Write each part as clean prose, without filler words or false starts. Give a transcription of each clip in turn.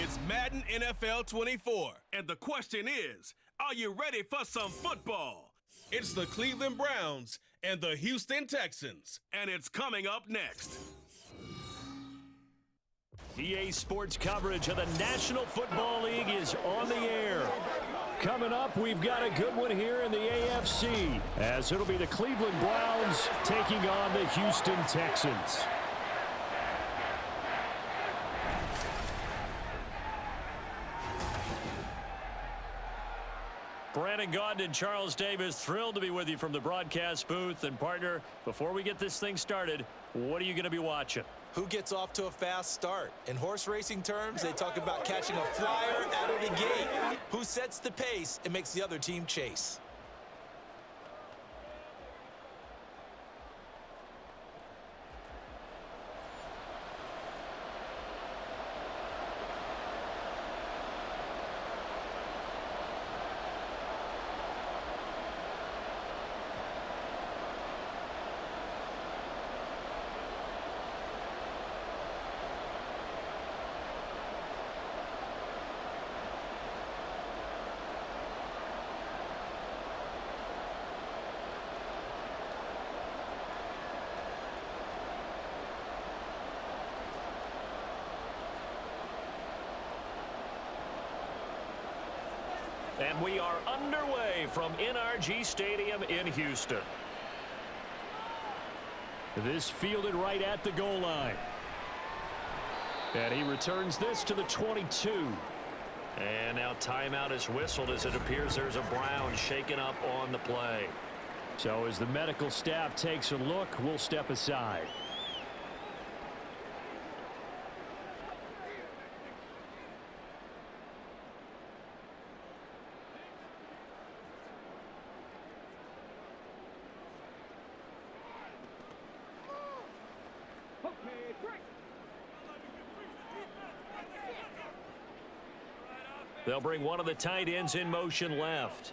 It's Madden NFL 24, and the question is, are you ready for some football? It's the Cleveland Browns and the Houston Texans, and it's coming up next. EA Sports coverage of the National Football League is on the air. Coming up, we've got a good one here in the AFC, as it'll be the Cleveland Browns taking on the Houston Texans. Brandon Gaudin and Charles Davis, thrilled to be with you from the broadcast booth. And partner, before we get this thing started, what are you going to be watching? Who gets off to a fast start? In horse racing terms, they talk about catching a flyer out of the gate. Who sets the pace and makes the other team chase? And we are underway from NRG Stadium in Houston. This fielded right at the goal line. And he returns this to the 22. And now timeout is whistled as it appears there's a Brown shaken up on the play. So as the medical staff takes a look, we'll step aside. They'll bring one of the tight ends in motion left.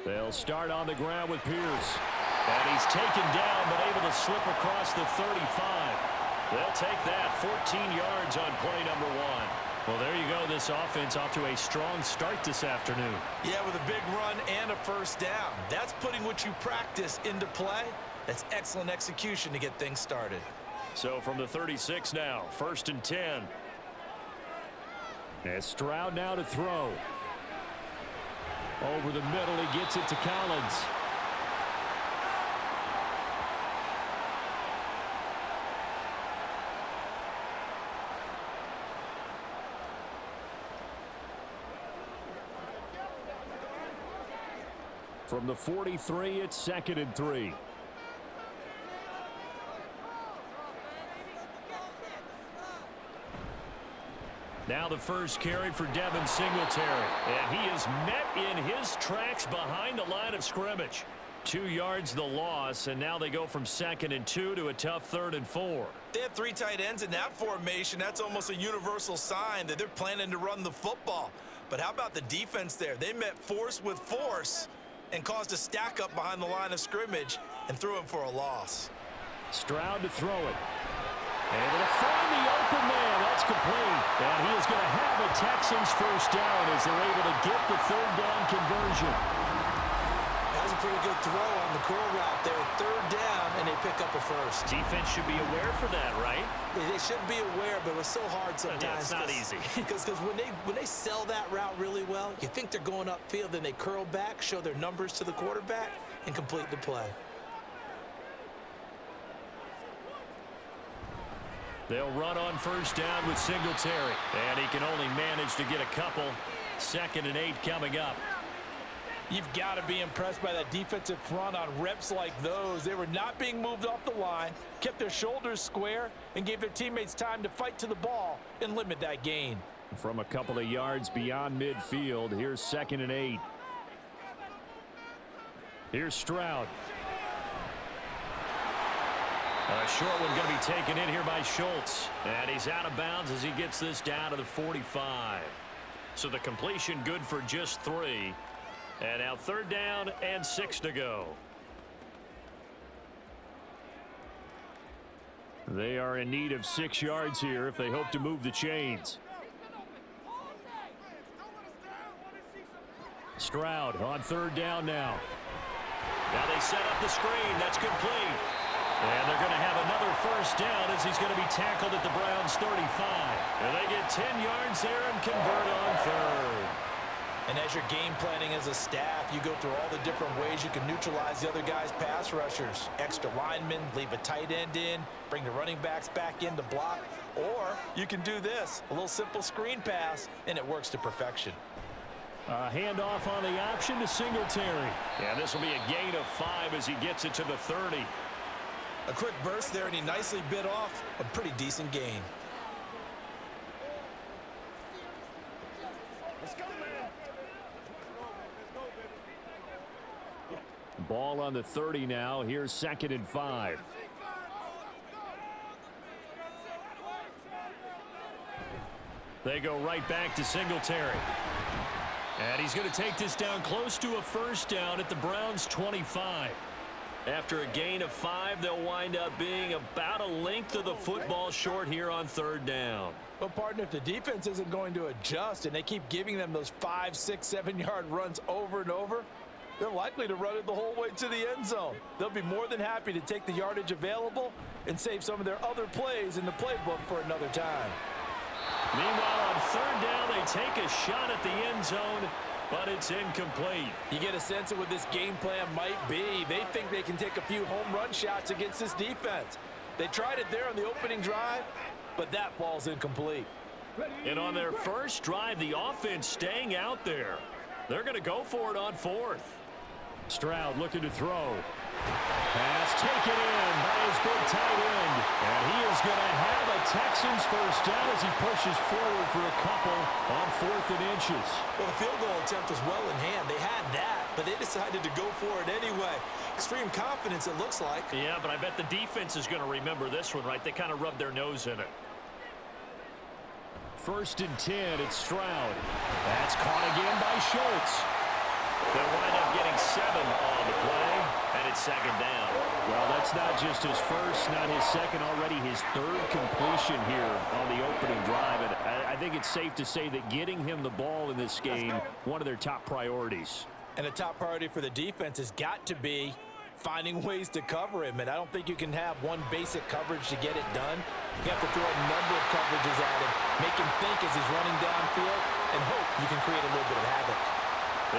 They'll start on the ground with Pierce. And he's taken down, but able to slip across the 35. They'll take that 14 yards on play number one. Well, there you go. This offense off to a strong start this afternoon. Yeah, with a big run and a first down. That's putting what you practice into play. That's excellent execution to get things started. So from the 36 now, 1st and 10. And Stroud now to throw. Over the middle, he gets it to Collins. From the 43, it's 2nd and 3. Now the first carry for Devin Singletary. And he is met in his tracks behind the line of scrimmage. 2 yards the loss, and now they go from 2nd and 2 to a tough 3rd and 4. They have 3 tight ends in that formation. That's almost a universal sign that they're planning to run the football. But how about the defense there? They met force with force and caused a stack up behind the line of scrimmage and threw him for a loss. Stroud to throw it. Able to find the open man. That's complete. And he is going to have a Texans first down as they're able to get the 3rd down conversion. That was a pretty good throw on the curl route there. 3rd down, and they pick up a first. Defense should be aware for that, right? They should be aware, but it's so hard sometimes. Yeah, it's not easy. Because when they sell that route really well, you think they're going upfield, then they curl back, show their numbers to the quarterback, and complete the play. They'll run on first down with Singletary. And he can only manage to get a couple. 2nd and 8 coming up. You've got to be impressed by that defensive front on reps like those. They were not being moved off the line, kept their shoulders square, and gave their teammates time to fight to the ball and limit that gain. From a couple of yards beyond midfield, here's 2nd and 8. Here's Stroud. A short one going to be taken in here by Schultz. And he's out of bounds as he gets this down to the 45. So the completion good for just 3. And now 3rd down and 6 to go. They are in need of 6 yards here if they hope to move the chains. Stroud on 3rd down now. Now they set up the screen. That's complete. And they're going to have another 1st down as he's going to be tackled at the Browns' 35. And they get 10 yards there and convert on 3rd. And as you're game planning as a staff, you go through all the different ways you can neutralize the other guy's pass rushers. Extra linemen, leave a tight end in, bring the running backs back in to block. Or you can do this, a little simple screen pass, and it works to perfection. A handoff on the option to Singletary. Yeah, this will be a gain of 5 as he gets it to the 30. A quick burst there, and he nicely bit off a pretty decent gain. Ball on the 30 now. Here's 2nd and 5. They go right back to Singletary. And he's going to take this down close to a 1st down at the Browns' 25. After a gain of 5, they'll wind up being about a length of the football short here on 3rd down. Well, partner, if the defense isn't going to adjust and they keep giving them those 5, 6, 7-yard runs over and over, they're likely to run it the whole way to the end zone. They'll be more than happy to take the yardage available and save some of their other plays in the playbook for another time. Meanwhile, on 3rd down, they take a shot at the end zone, but it's incomplete. You get a sense of what this game plan might be. They think they can take a few home run shots against this defense. They tried it there on the opening drive, but that falls incomplete. And on their first drive, the offense staying out there. They're going to go for it on 4th. Stroud looking to throw. Pass taken in by his big tight end. And he is going to have a Texans 1st down as he pushes forward for a couple on 4th and inches. Well, the field goal attempt was well in hand. They had that, but they decided to go for it anyway. Extreme confidence, it looks like. Yeah, but I bet the defense is going to remember this one, right? They kind of rubbed their nose in it. 1st and 10, it's Stroud. That's caught again by Schultz. They'll wind up getting 7 on the play, and it's 2nd down. Well, that's not just his first, not his second, already his 3rd completion here on the opening drive. And I think it's safe to say that getting him the ball in this game, one of their top priorities. And a top priority for the defense has got to be finding ways to cover him. And I don't think you can have one basic coverage to get it done. You have to throw a number of coverages at him, make him think as he's running downfield, and hope you can create a little bit of havoc.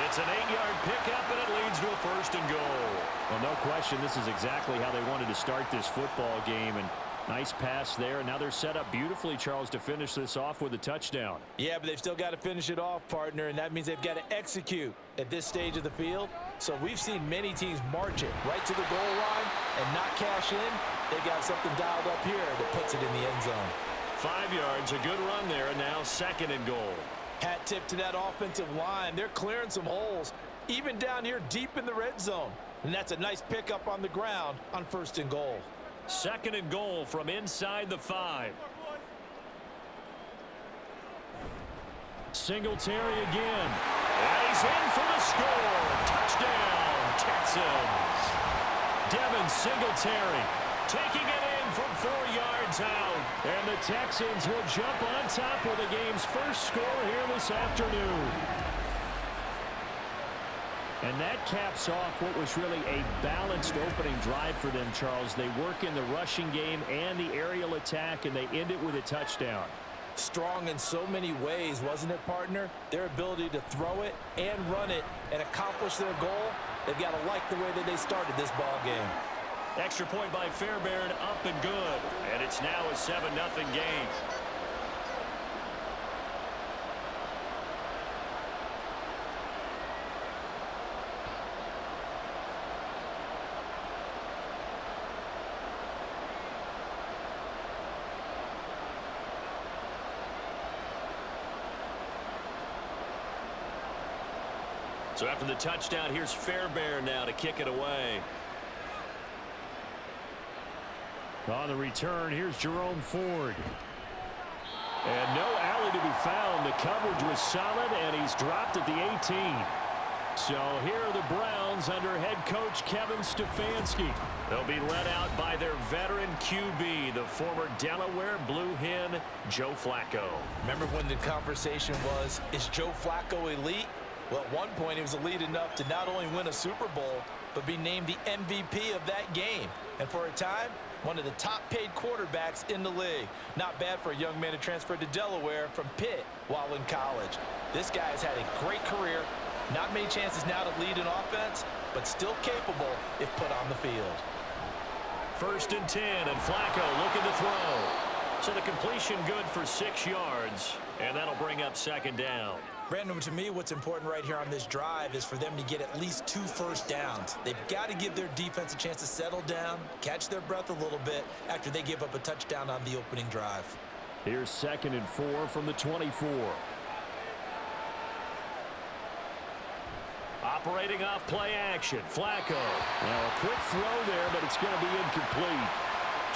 It's an 8-yard pickup, and it leads to a 1st and goal. Well, no question, this is exactly how they wanted to start this football game. And nice pass there. Now they're set up beautifully, Charles, to finish this off with a touchdown. Yeah, but they've still got to finish it off, partner, and that means they've got to execute at this stage of the field. So we've seen many teams march it right to the goal line and not cash in. They've got something dialed up here that puts it in the end zone. 5 yards, a good run there, and now 2nd and goal. Hat tip to that offensive line. They're clearing some holes, even down here deep in the red zone. And that's a nice pickup on the ground on 1st and goal. 2nd and goal from inside the 5. Singletary again. And he's in for the score. Touchdown, Texans. Devin Singletary taking it in from 4 yards out. And the Texans will jump on top with the game's first score here this afternoon. And that caps off what was really a balanced opening drive for them, Charles. They work in the rushing game and the aerial attack, and they end it with a touchdown. Strong in so many ways, wasn't it, partner? Their ability to throw it and run it and accomplish their goal, they've got to like the way that they started this ball game. Extra point by Fairbairn, up and good. And it's now a 7-0 game. So after the touchdown, here's Fairbairn now to kick it away. On the return, here's Jerome Ford. And no alley to be found. The coverage was solid, and he's dropped at the 18. So here are the Browns under head coach Kevin Stefanski. They'll be led out by their veteran QB, the former Delaware Blue Hen, Joe Flacco. Remember when the conversation was, is Joe Flacco elite? Well, at one point, he was elite enough to not only win a Super Bowl, but be named the MVP of that game. And for a time, one of the top-paid quarterbacks in the league. Not bad for a young man who transferred to Delaware from Pitt while in college. This guy has had a great career. Not many chances now to lead an offense, but still capable if put on the field. 1st and 10, and Flacco looking to throw. So the completion good for 6 yards, and that'll bring up 2nd down. Brandon, to me, what's important right here on this drive is for them to get at least 2 first downs. They've got to give their defense a chance to settle down, catch their breath a little bit after they give up a touchdown on the opening drive. Here's 2nd and 4 from the 24. Operating off play action, Flacco. Now a quick throw there, but it's going to be incomplete.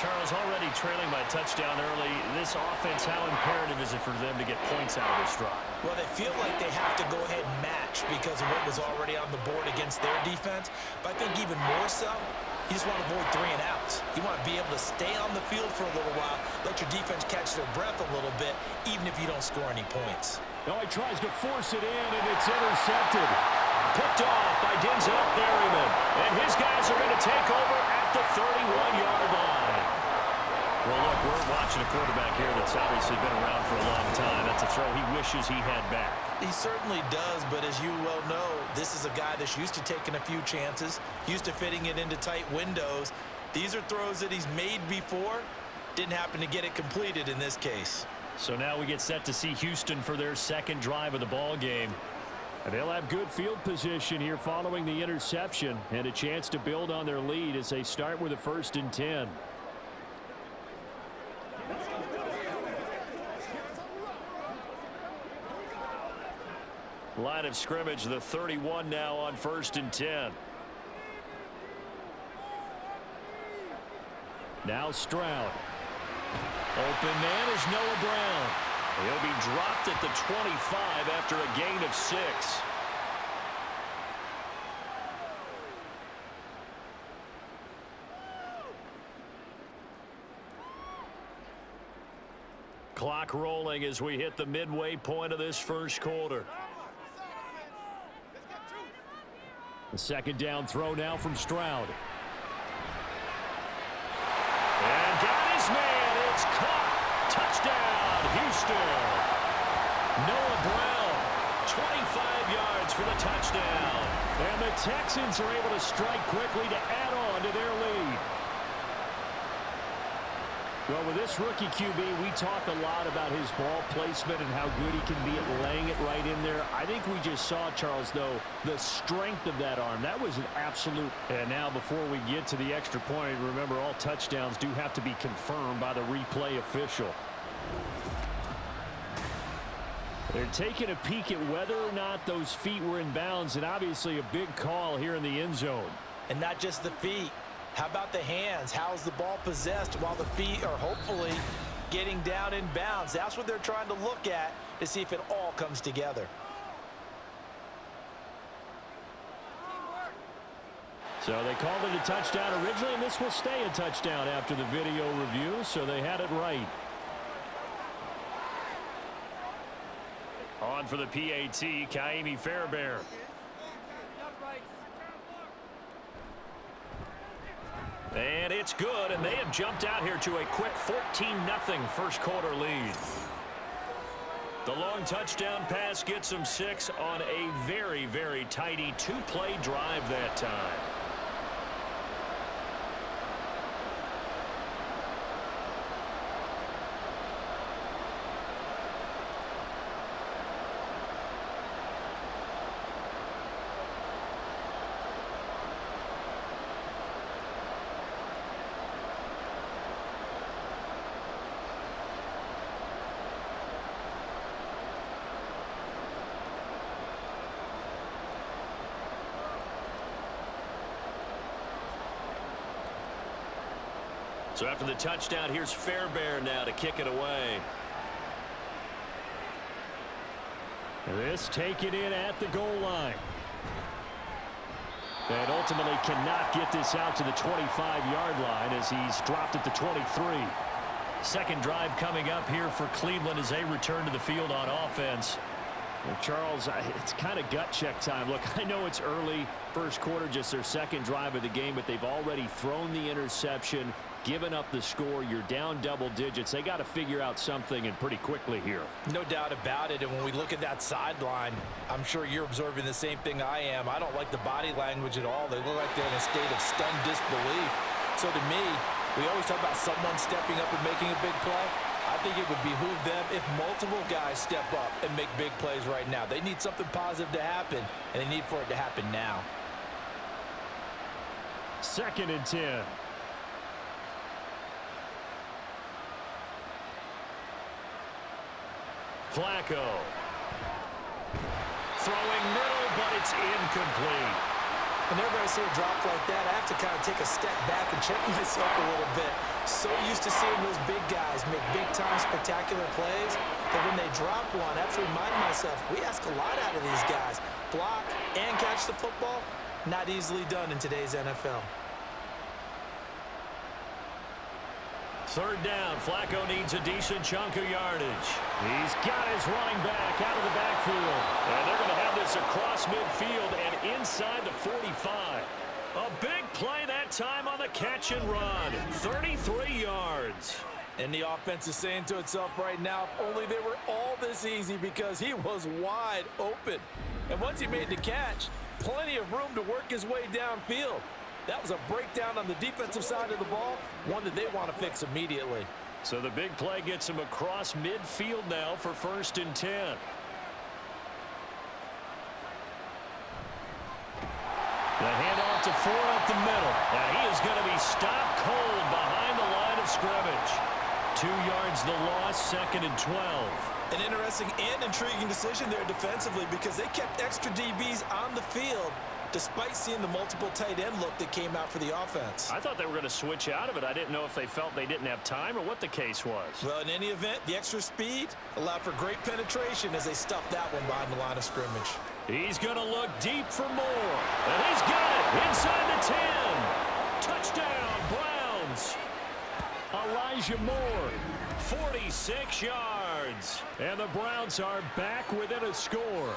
Charles, already trailing by touchdown early. This offense, how imperative is it for them to get points out of this drive? Well, they feel like they have to go ahead and match because of what was already on the board against their defense. But I think even more so, you just want to avoid 3 and outs. You want to be able to stay on the field for a little while, let your defense catch their breath a little bit, even if you don't score any points. Oh, he tries to force it in, and it's intercepted. Picked off by Denzel Berryman. And his guys are going to take over at the 31-yard line. Well, look, we're watching a quarterback here that's obviously been around for a long time. That's a throw he wishes he had back. He certainly does, but as you well know, this is a guy that's used to taking a few chances, used to fitting it into tight windows. These are throws that he's made before. Didn't happen to get it completed in this case. So now we get set to see Houston for their 2nd drive of the ball game. And they'll have good field position here following the interception and a chance to build on their lead as they start with a 1st and 10. Line of scrimmage, the 31 now on 1st and 10. Now Stroud. Open man is Noah Brown. He'll be dropped at the 25 after a gain of 6. Clock rolling as we hit the midway point of this 1st quarter. The 2nd down throw now from Stroud. And got his man. It's caught. Touchdown, Houston. Noah Brown, 25 yards for the touchdown. And the Texans are able to strike quickly to add on to their lead. Well, with this rookie QB, we talk a lot about his ball placement and how good he can be at laying it right in there. I think we just saw, Charles, though, the strength of that arm. That was an absolute. And now before we get to the extra point, remember all touchdowns do have to be confirmed by the replay official. They're taking a peek at whether or not those feet were in bounds, and obviously a big call here in the end zone. And not just the feet. How about the hands? How's the ball possessed while the feet are hopefully getting down in bounds? That's what they're trying to look at to see if it all comes together. So they called it a touchdown originally, and this will stay a touchdown after the video review, so they had it right. On for the PAT, Kaimi Fairbairn. And it's good, and they have jumped out here to a quick 14-0 first quarter lead. The long touchdown pass gets them 6 on a very, very tidy 2-play drive that time. So after the touchdown, here's Fairbairn now to kick it away. This taken in at the goal line. And ultimately cannot get this out to the 25-yard line as he's dropped at the 23. Second drive coming up here for Cleveland as they return to the field on offense. Well, Charles, it's kind of gut check time. Look, I know it's early, first quarter, just their second drive of the game, but they've already thrown the interception, given up the score. You're down double digits. They got to figure out something, and pretty quickly here. No doubt about it. And when we look at that sideline, I'm sure you're observing the same thing I am. I don't like the body language at all. They look like they're in a state of stunned disbelief. So to me, we always talk about someone stepping up and making a big play. I think it would behoove them if multiple guys step up and make big plays right now. They need something positive to happen, and they need for it to happen now. 2nd and 10. Flacco. Throwing middle, but it's incomplete. Whenever I see a drop like that, I have to kind of take a step back and check myself a little bit. So used to seeing those big guys make big-time spectacular plays that when they drop one, I have to remind myself, we ask a lot out of these guys. Block and catch the football, not easily done in today's NFL. 3rd down. Flacco needs a decent chunk of yardage. He's got his running back out of the backfield. And they're going to have this across midfield and inside the 45. A big play that time on the catch and run. 33 yards. And the offense is saying to itself right now, if only they were all this easy, because he was wide open. And once he made the catch, plenty of room to work his way downfield. That was a breakdown on the defensive side of the ball, one that they want to fix immediately. So the big play gets him across midfield now for 1st and 10. The handoff to Ford up the middle. And he is going to be stopped cold behind the line of scrimmage. 2 yards the loss, 2nd and 12. An interesting and intriguing decision there defensively, because they kept extra DBs on the field despite seeing the multiple tight end look that came out for the offense. I thought they were going to switch out of it. I didn't know if they felt they didn't have time or what the case was. Well, in any event, the extra speed allowed for great penetration as they stuffed that one behind the line of scrimmage. He's going to look deep for more. And he's got it inside the 10. Touchdown, Browns. Elijah Moore, 46 yards. And the Browns are back within a score.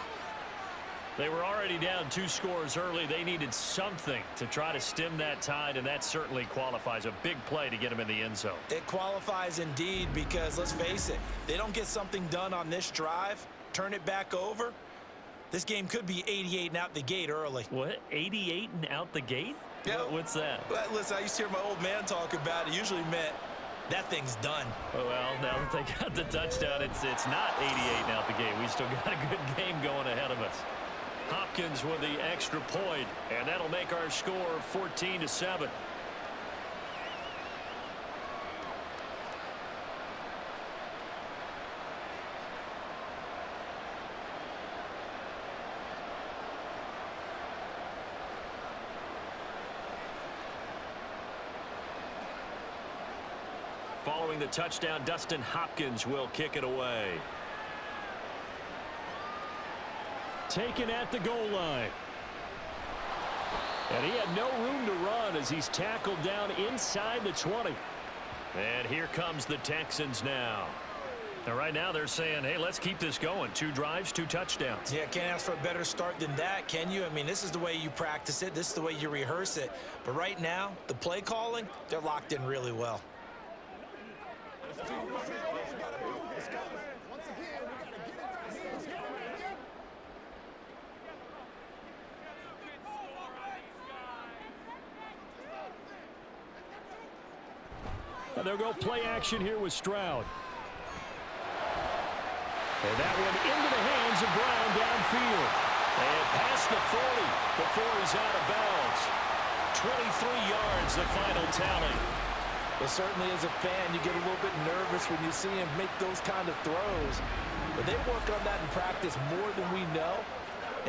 They were already down 2 scores early. They needed something to try to stem that tide, and that certainly qualifies. A big play to get him in the end zone. It qualifies indeed, because let's face it, they don't get something done on this drive, turn it back over, this game could be 88 and out the gate early. What? 88 and out the gate? Yeah. What's that? Well, listen, I used to hear my old man talk about it. Usually meant that thing's done. Well, now that they got the touchdown, it's not 88 and out the gate. We still got a good game going ahead of us. Hopkins with the extra point, and that'll make our score 14-7. Following the touchdown, Dustin Hopkins will kick it away. Taken at the goal line. And he had no room to run as he's tackled down inside the 20. And here comes the Texans now. Now, right now they're saying, hey, let's keep this going. 2 drives, 2 touchdowns. Yeah, can't ask for a better start than that, can you? I mean, this is the way you practice it. This is the way you rehearse it. But right now, the play calling, they're locked in really well. They'll go play action here with Stroud. And that one into the hands of Brown downfield. And past the 40 before he's out of bounds. 23 yards, the final tally. Well, certainly as a fan, you get a little bit nervous when you see him make those kind of throws. But they work on that in practice more than we know.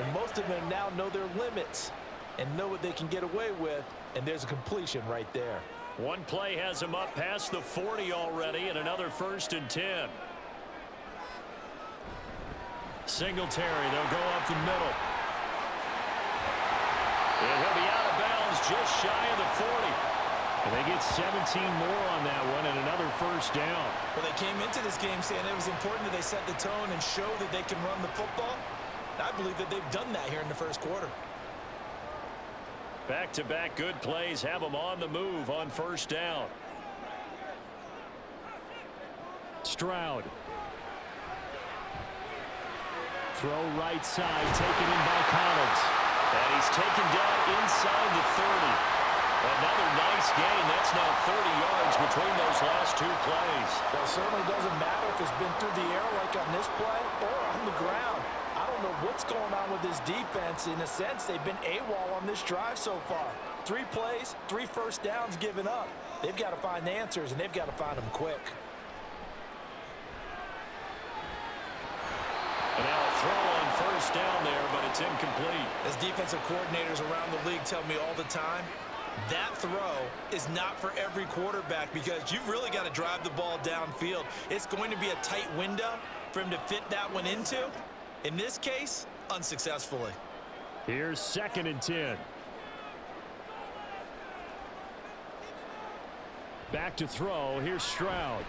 And most of them now know their limits and know what they can get away with. And there's a completion right there. One play has him up past the 40 already, and another 1st and 10. Singletary, they'll go up the middle. And he'll be out just shy of the 40. And they get 17 more on that one and another first down. Well, they came into this game saying it was important that they set the tone and show that they can run the football. I believe that they've done that here in the first quarter. Back-to-back good plays have them on the move on first down. Stroud. Throw right side, taken in by Collins. And he's taken down inside the 30. Another nice gain. That's now 30 yards between those last two plays. Well, it certainly doesn't matter if it's been through the air like on this play or on the ground. I don't know what's going on with this defense. In a sense, they've been AWOL on this drive so far. 3 plays, 3 first downs given up. They've got to find the answers, and they've got to find them quick. And now a throw on first down there, but it's incomplete. As defensive coordinators around the league tell me all the time, that throw is not for every quarterback because you've really got to drive the ball downfield. It's going to be a tight window for him to fit that one into. In this case, unsuccessfully. Here's 2nd and 10. Back to throw. Here's Stroud.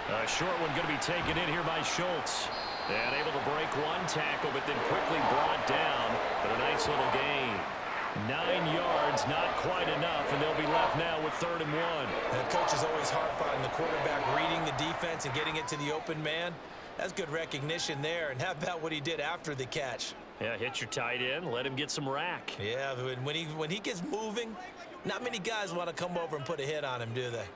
A short one going to be taken in here by Schultz. And able to break one tackle, but then quickly brought down. But a nice little gain. 9 yards, not quite enough, and they'll be left now with 3rd and 1. The coach is always harp on the quarterback reading the defense and getting it to the open man. That's good recognition there. And how about what he did after the catch? Yeah, hit your tight end, let him get some rack. Yeah, when he gets moving, not many guys want to come over and put a hit on him, do they?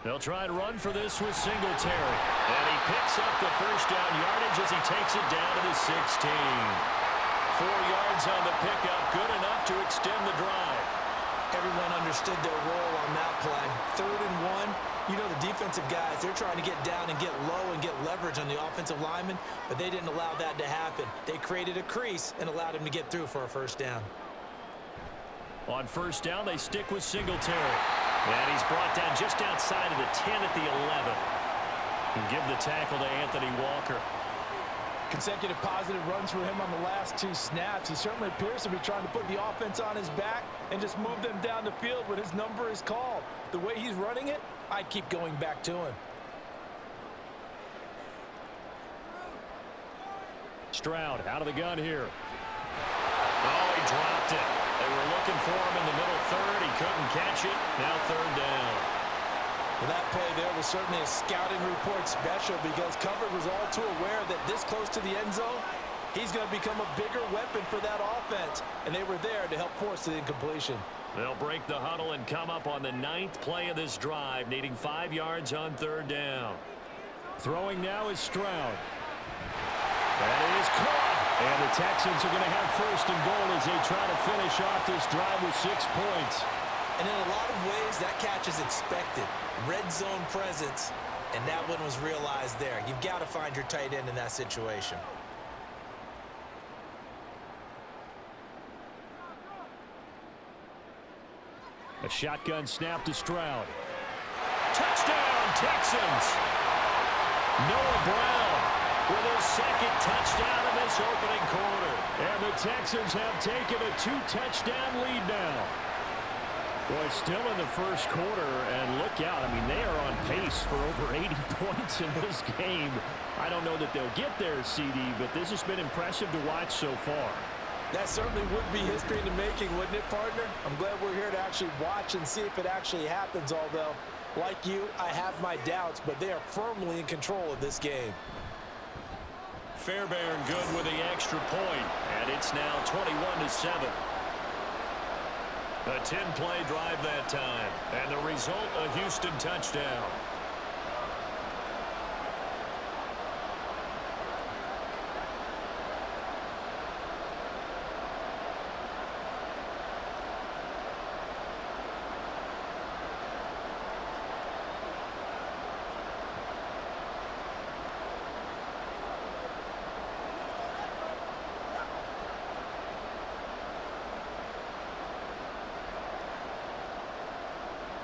They'll try and run for this with Singletary. And he picks up the first down yardage as he takes it down to the 16. 4 yards on the pickup, good enough to extend the drive. Everyone understood their role on that play. 3rd and 1. You know, the defensive guys, they're trying to get down and get low and get leverage on the offensive lineman, but they didn't allow that to happen. They created a crease and allowed him to get through for a first down. On first down, they stick with Singletary. And he's brought down just outside of the 10 at the 11. And give the tackle to Anthony Walker. Consecutive positive runs for him on the last 2 snaps. He certainly appears to be trying to put the offense on his back and just move them down the field when his number is called. The way he's running it, I keep going back to him. Stroud out of the gun here. Oh, he dropped it. They were looking for him in the middle 3rd. He couldn't catch it. Now 3rd down. Well, that play there was certainly a scouting report special because coverage was all too aware that this close to the end zone, he's going to become a bigger weapon for that offense. And they were there to help force the incompletion. They'll break the huddle and come up on the 9th play of this drive, needing 5 yards on 3rd down. Throwing now is Stroud. That is caught. And the Texans are going to have 1st and goal as they try to finish off this drive with 6 points. And in a lot of ways, that catch is expected. Red zone presence, and that one was realized there. You've got to find your tight end in that situation. A shotgun snap to Stroud. Touchdown, Texans! Noah Brown with his 2nd touchdown in this opening quarter. And the Texans have taken a 2-touchdown lead now. Boy, still in the first quarter, and look out. I mean, they are on pace for over 80 points in this game. I don't know that they'll get there, CD, but this has been impressive to watch so far. That certainly would be history in the making, wouldn't it, partner? I'm glad we're here to actually watch and see if it actually happens, although, like you, I have my doubts, but they are firmly in control of this game. Fairbairn good with the extra point, and it's now 21-7. A 10-play drive that time, and the result, a Houston touchdown.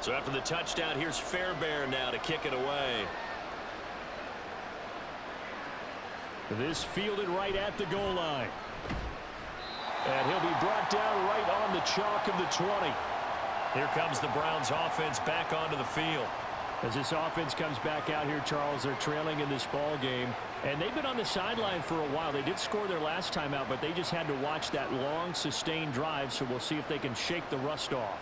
So after the touchdown, here's Fairbairn now to kick it away. This fielded right at the goal line. And he'll be brought down right on the chalk of the 20. Here comes the Browns offense back onto the field. As this offense comes back out here, Charles, they're trailing in this ball game. And they've been on the sideline for a while. They did score their last time out, but they just had to watch that long, sustained drive. So we'll see if they can shake the rust off.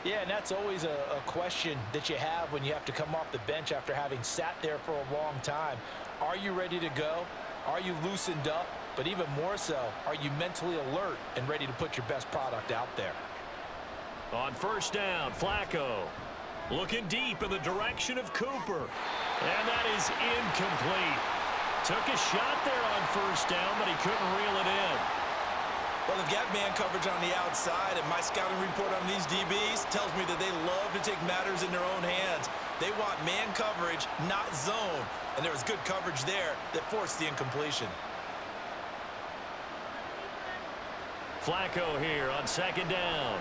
Yeah, and that's always a question that you have when you have to come off the bench after having sat there for a long time. Are you ready to go? Are you loosened up? But even more so, are you mentally alert and ready to put your best product out there? On first down, Flacco looking deep in the direction of Cooper. And that is incomplete. Took a shot there on first down, but he couldn't reel it in. Well, they've got man coverage on the outside, and my scouting report on these DBs tells me that they love to take matters in their own hands. They want man coverage, not zone. And there was good coverage there that forced the incompletion. Flacco here on second down.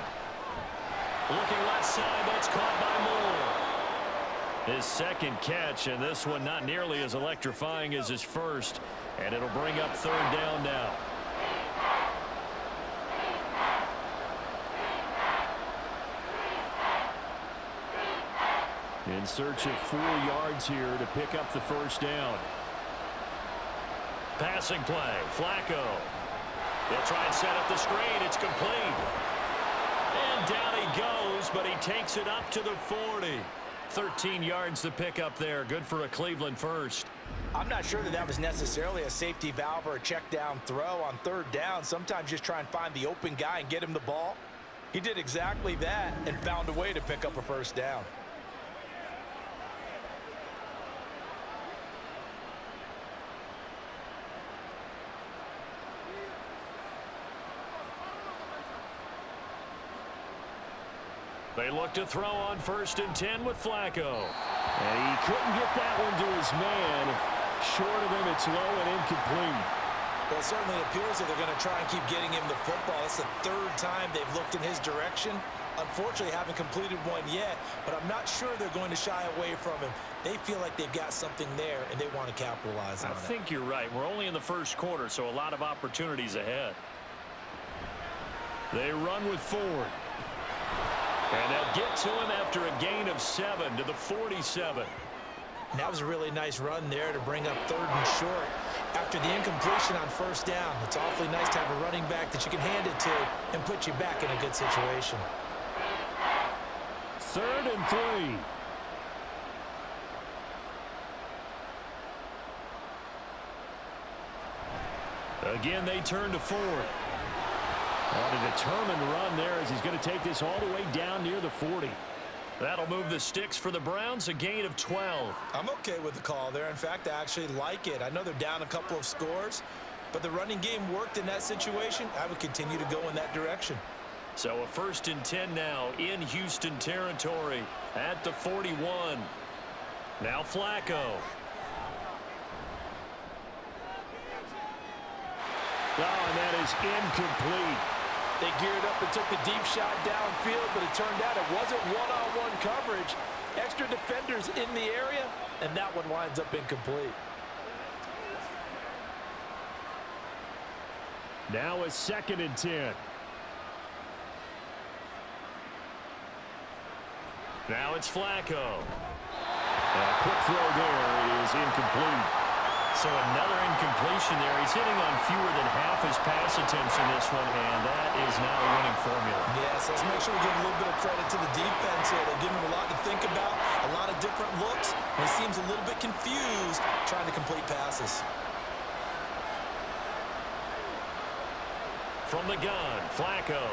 Looking left side, that's caught by Moore. His second catch, and this one not nearly as electrifying as his first. And it'll bring up third down now. In search of 4 yards here to pick up the first down. Passing play, Flacco. He'll try and set up the screen. It's complete. And down he goes, but he takes it up to the 40. 13 yards to pick up there. Good for a Cleveland first. I'm not sure that was necessarily a safety valve or a check down throw on third down. Sometimes just try and find the open guy and get him the ball. He did exactly that and found a way to pick up a first down. They look to throw on first and 10 with Flacco. And he couldn't get that one to his man. Short of him, it's low and incomplete. Well, it certainly appears that they're going to try and keep getting him the football. It's the third time they've looked in his direction. Unfortunately, haven't completed one yet, but I'm not sure they're going to shy away from him. They feel like they've got something there, and they want to capitalize on it. I think you're right. We're only in the first quarter, so a lot of opportunities ahead. They run with Ford. And they'll get to him after a gain of 7 to the 47. And that was a really nice run there to bring up third and short. After the incompletion on first down, it's awfully nice to have a running back that you can hand it to and put you back in a good situation. 3rd and 3. Again, they turn to Ford. On a determined run there as he's going to take this all the way down near the 40. That'll move the sticks for the Browns, a gain of 12. I'm okay with the call there. In fact, I actually like it. I know they're down a couple of scores, but the running game worked in that situation. I would continue to go in that direction. So a 1st and 10 now in Houston territory at the 41. Now Flacco. Oh, and that is incomplete. They geared up and took the deep shot downfield, but it turned out it wasn't one-on-one coverage. Extra defenders in the area, and that one winds up incomplete. Now a 2nd and 10. Now it's Flacco. A quick throw there is incomplete. So another incompletion there. He's hitting on fewer than half his pass attempts in this one, and that is not a winning formula. Yes, let's make sure we give a little bit of credit to the defense here. They're giving him a lot to think about, a lot of different looks, and he seems a little bit confused trying to complete passes. From the gun, Flacco.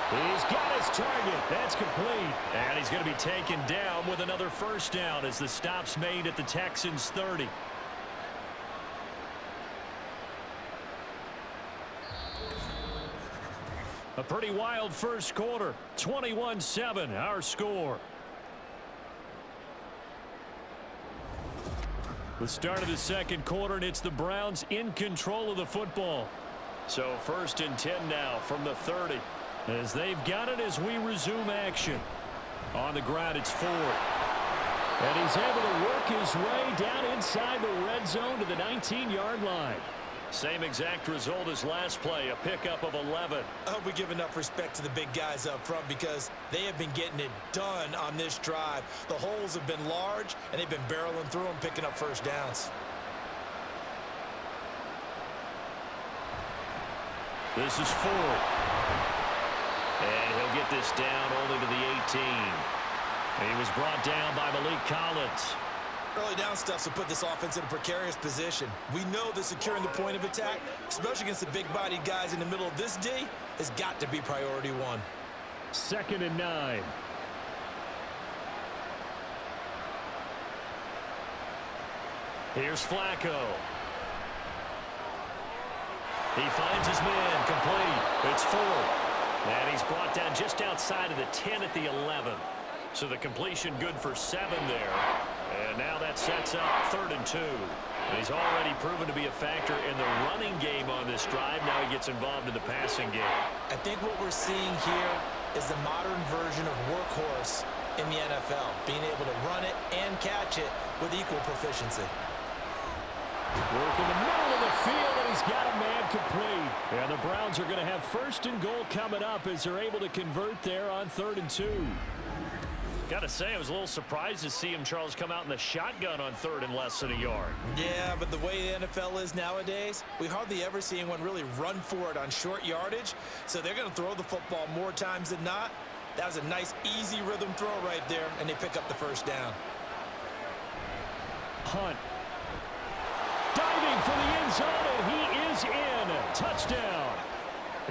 He's got his target. That's complete. And he's going to be taken down with another first down as the stop's made at the Texans' 30. A pretty wild first quarter. 21-7, our score. The start of the second quarter, and it's the Browns in control of the football. So 1st and 10 now from the 30. As they've got it as we resume action. On the ground, it's Ford. And he's able to work his way down inside the red zone to the 19-yard line. Same exact result as last play, a pickup of 11. I hope we give enough respect to the big guys up front because they have been getting it done on this drive. The holes have been large, and they've been barreling through them, picking up first downs. This is Ford. And he'll get this down only to the 18. He was brought down by Malik Collins. Early down stuff will put this offense in a precarious position. We know that securing the point of attack, especially against the big-bodied guys in the middle of this D, has got to be priority one. 2nd and 9. Here's Flacco. He finds his man complete. It's Ford. And he's brought down just outside of the 10 at the 11. So the completion good for 7 there. And now that sets up 3rd and 2. And he's already proven to be a factor in the running game on this drive. Now he gets involved in the passing game. I think what we're seeing here is the modern version of workhorse in the NFL, being able to run it and catch it with equal proficiency. Work in the middle of the field, and he's got a man complete. And the Browns are going to have 1st and goal coming up as they're able to convert there on 3rd and 2. Got to say, I was a little surprised to see him, Charles, come out in the shotgun on 3rd and less than a yard. Yeah, but the way the NFL is nowadays, we hardly ever see anyone really run for it on short yardage. So they're going to throw the football more times than not. That was a nice, easy rhythm throw right there, and they pick up the first down. Hunt. Diving for the end zone, and he is in. Touchdown.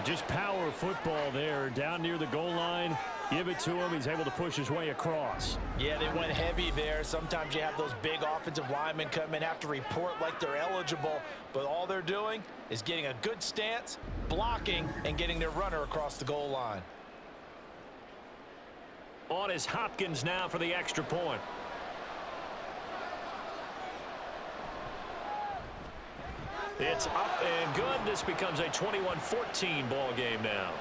Just power football there down near the goal line. Give it to him. He's able to push his way across. Yeah, they went heavy there. Sometimes you have those big offensive linemen come in, have to report like they're eligible, but all they're doing is getting a good stance, blocking, and getting their runner across the goal line. On is Hopkins now for the extra point. It's up and good. This becomes a 21-14 ball game now.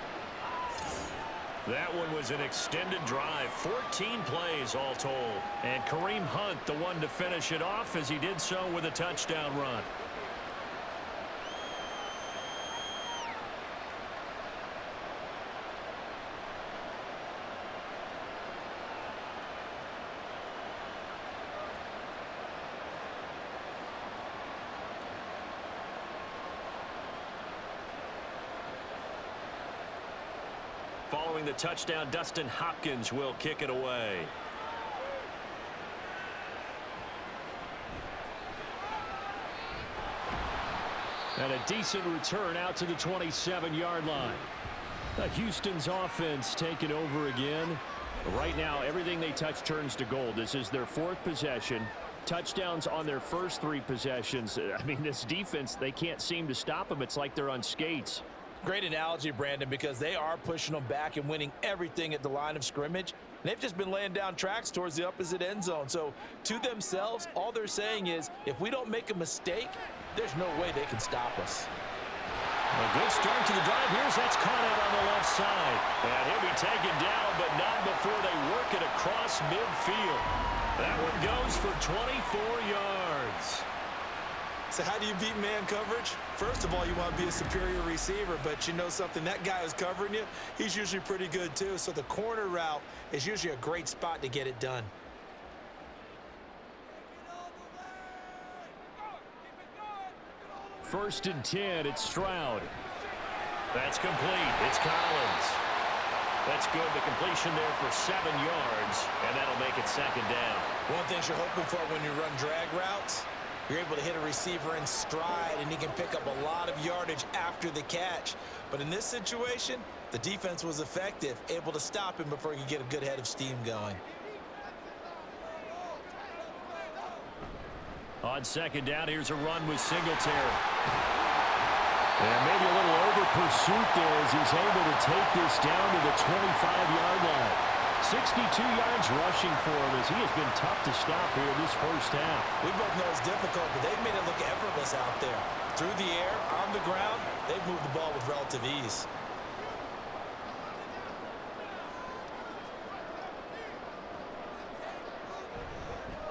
That one was an extended drive, 14 plays all told. And Kareem Hunt, the one to finish it off as he did so with a touchdown run. Following the touchdown, Dustin Hopkins will kick it away. And a decent return out to the 27-yard line. Houston's offense taking over again. Right now, everything they touch turns to gold. This is their 4th possession. Touchdowns on their first 3 possessions. I mean, this defense, they can't seem to stop them. It's like they're on skates. Great analogy, Brandon, because they are pushing them back and winning everything at the line of scrimmage. And they've just been laying down tracks towards the opposite end zone. So to themselves, all they're saying is, if we don't make a mistake, there's no way they can stop us. A good start to the drive. That's caught out on the left side. And he'll be taken down, but not before they work it across midfield. That one goes for 24 yards. So how do you beat man coverage? First of all, you want to be a superior receiver, but you know something, that guy who's covering you, he's usually pretty good too. So the corner route is usually a great spot to get it done. First and 10, it's Stroud. That's complete. It's Collins. That's good. The completion there for 7 yards, and that'll make it 2nd down. One thing you're hoping for when you run drag routes, you're able to hit a receiver in stride, and he can pick up a lot of yardage after the catch. But in this situation, the defense was effective, able to stop him before he could get a good head of steam going. On 2nd down, here's a run with Singletary. And maybe a little over pursuit there as he's able to take this down to the 25-yard line. 62 yards rushing for him as he has been tough to stop here this first half. We both know it's difficult, but they've made it look effortless out there. Through the air, on the ground, they've moved the ball with relative ease.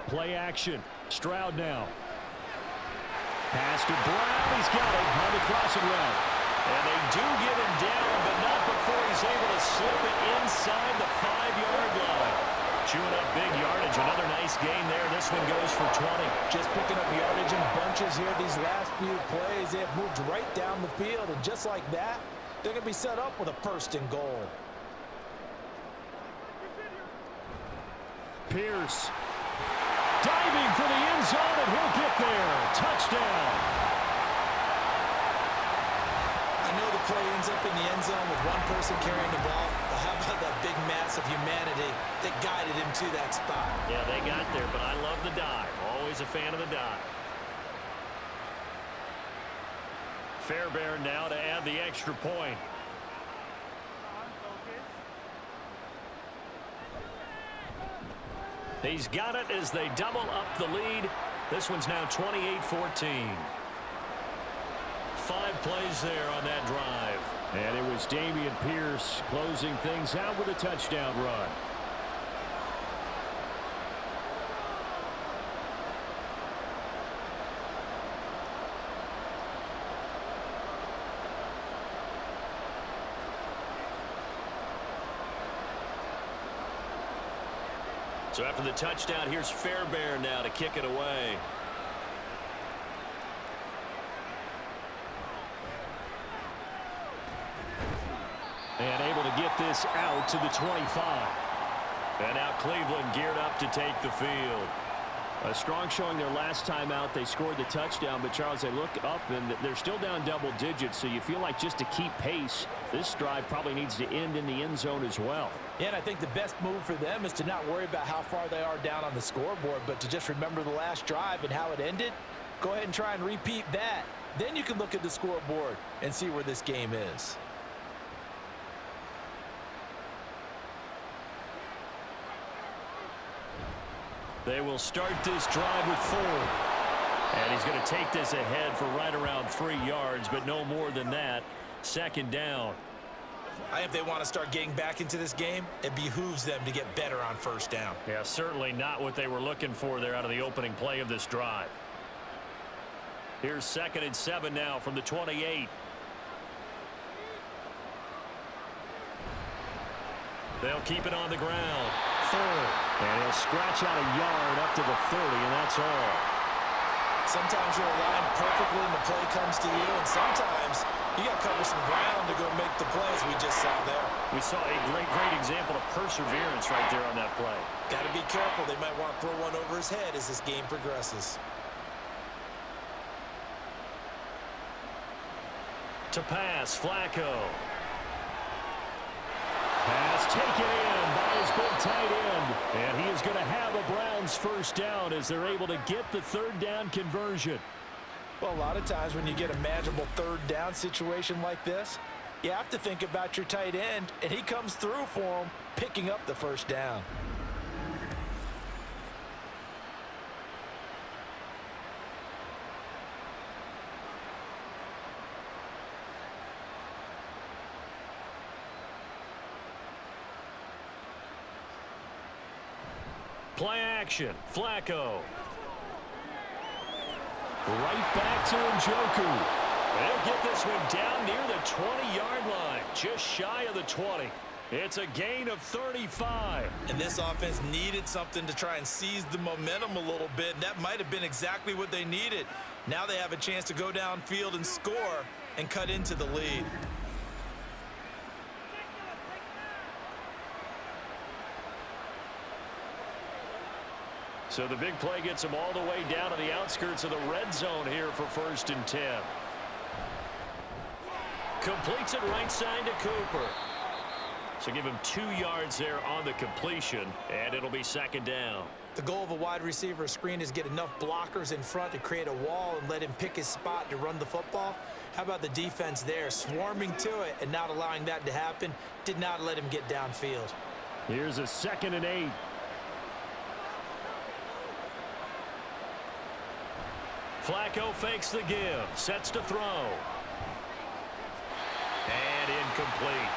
Play action. Stroud now. Pass to Brown. He's got it on the crossing route. And they do get him down, but not before he's able to slip it inside the 5-yard line. Chewing up big yardage. Another nice gain there. This one goes for 20. Just picking up yardage in bunches here these last few plays. They have moved right down the field, and just like that, they're going to be set up with a 1st and goal. Pierce diving for the end zone, and he'll get there. Touchdown. I know the play ends up in the end zone with one person carrying the ball, but how about that big mass of humanity that guided him to that spot? Yeah, they got there, but I love the dive. Always a fan of the dive. Fairbairn now to add the extra point. He's got it as they double up the lead. This one's now 28-14. 5 plays there on that drive. And it was Dameon Pierce closing things out with a touchdown run. So after the touchdown, here's Fairbairn now to kick it away. And able to get this out to the 25. And now Cleveland geared up to take the field. A strong showing their last time out. They scored the touchdown, but Charles, they look up and they're still down double digits, so you feel like just to keep pace, this drive probably needs to end in the end zone as well. Yeah, and I think the best move for them is to not worry about how far they are down on the scoreboard, but to just remember the last drive and how it ended. Go ahead and try and repeat that. Then you can look at the scoreboard and see where this game is. They will start this drive with 4. And he's going to take this ahead for right around 3 yards, but no more than that. 2nd down. If they want to start getting back into this game, it behooves them to get better on 1st down. Yeah, certainly not what they were looking for there out of the opening play of this drive. Here's 2nd and 7 now from the 28. They'll keep it on the ground. 3rd. And he'll scratch out a yard up to the 30, and that's all. Sometimes you're aligned perfectly and the play comes to you, and sometimes you got to cover some ground to go make the plays we just saw there. We saw a great example of perseverance right there on that play. Got to be careful. They might want to throw one over his head as this game progresses. To pass, Flacco. Pass taken in by his big tight end. And he is going to have a Browns 1st down as they're able to get the 3rd down conversion. Well, a lot of times when you get a manageable 3rd down situation like this, you have to think about your tight end, and he comes through for him, picking up the 1st down. Play action, Flacco. Right back to Njoku. They'll get this one down near the 20-yard line, just shy of the 20. It's a gain of 35. And this offense needed something to try and seize the momentum a little bit, and that might have been exactly what they needed. Now they have a chance to go downfield and score and cut into the lead. So the big play gets him all the way down to the outskirts of the red zone here for 1st and 10. Completes it right side to Cooper. So give him 2 yards there on the completion, and it'll be 2nd down. The goal of a wide receiver screen is get enough blockers in front to create a wall and let him pick his spot to run the football. How about the defense there, swarming to it and not allowing that to happen? Did not let him get downfield. Here's a 2nd and 8. Flacco fakes the give, sets to throw. And incomplete.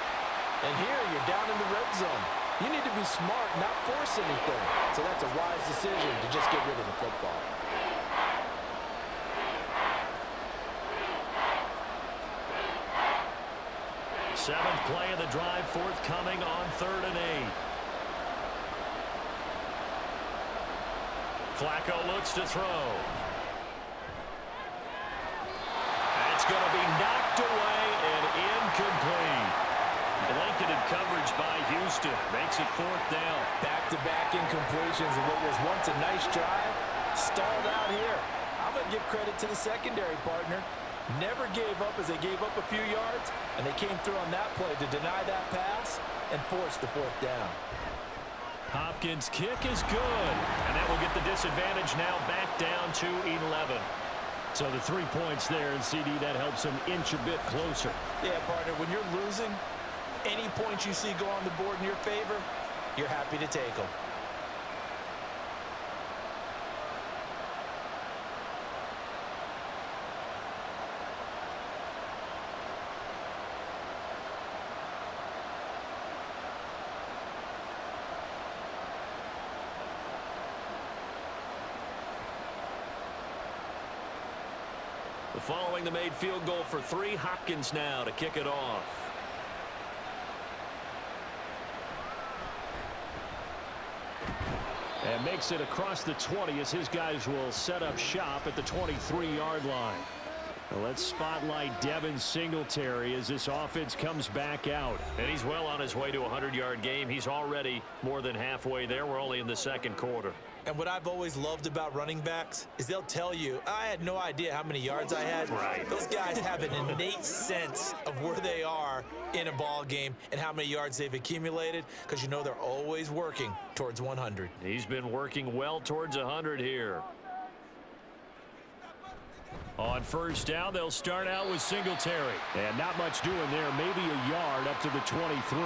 And here you're down in the red zone. You need to be smart, not force anything. So that's a wise decision to just get rid of the football. 7th play of the drive forthcoming on 3rd and 8. Flacco looks to throw. That's going to be knocked away and incomplete. Blanketed coverage by Houston. Makes it 4th down. Back-to-back incompletions of what was once a nice drive. Stalled out here. I'm going to give credit to the secondary partner. Never gave up as they gave up a few yards, and they came through on that play to deny that pass and force the 4th down. Hopkins' kick is good, and that will get the disadvantage now back down to 11. So the 3 points there, and CD, that helps them inch a bit closer. Yeah, partner, when you're losing, any points you see go on the board in your favor, you're happy to take them. Following the made field goal for 3, Hopkins now to kick it off. And makes it across the 20 as his guys will set up shop at the 23-yard line. Well, let's spotlight Devin Singletary as this offense comes back out. And he's well on his way to a 100-yard game. He's already more than halfway there. We're only in the 2nd quarter. And what I've always loved about running backs is they'll tell you, I had no idea how many yards I had. Right. Those guys have an innate sense of where they are in a ball game and how many yards they've accumulated, because you know they're always working towards 100. He's been working well towards 100 here. On 1st down, they'll start out with Singletary. And not much doing there, maybe a yard up to the 23.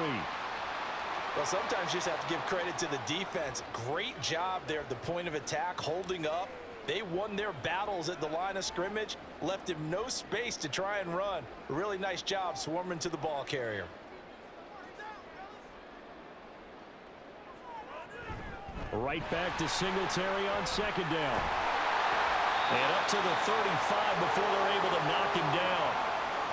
Well, sometimes you just have to give credit to the defense. Great job there at the point of attack, holding up. They won their battles at the line of scrimmage, left him no space to try and run. A really nice job swarming to the ball carrier. Right back to Singletary on 2nd down. And up to the 35 before they're able to knock him down.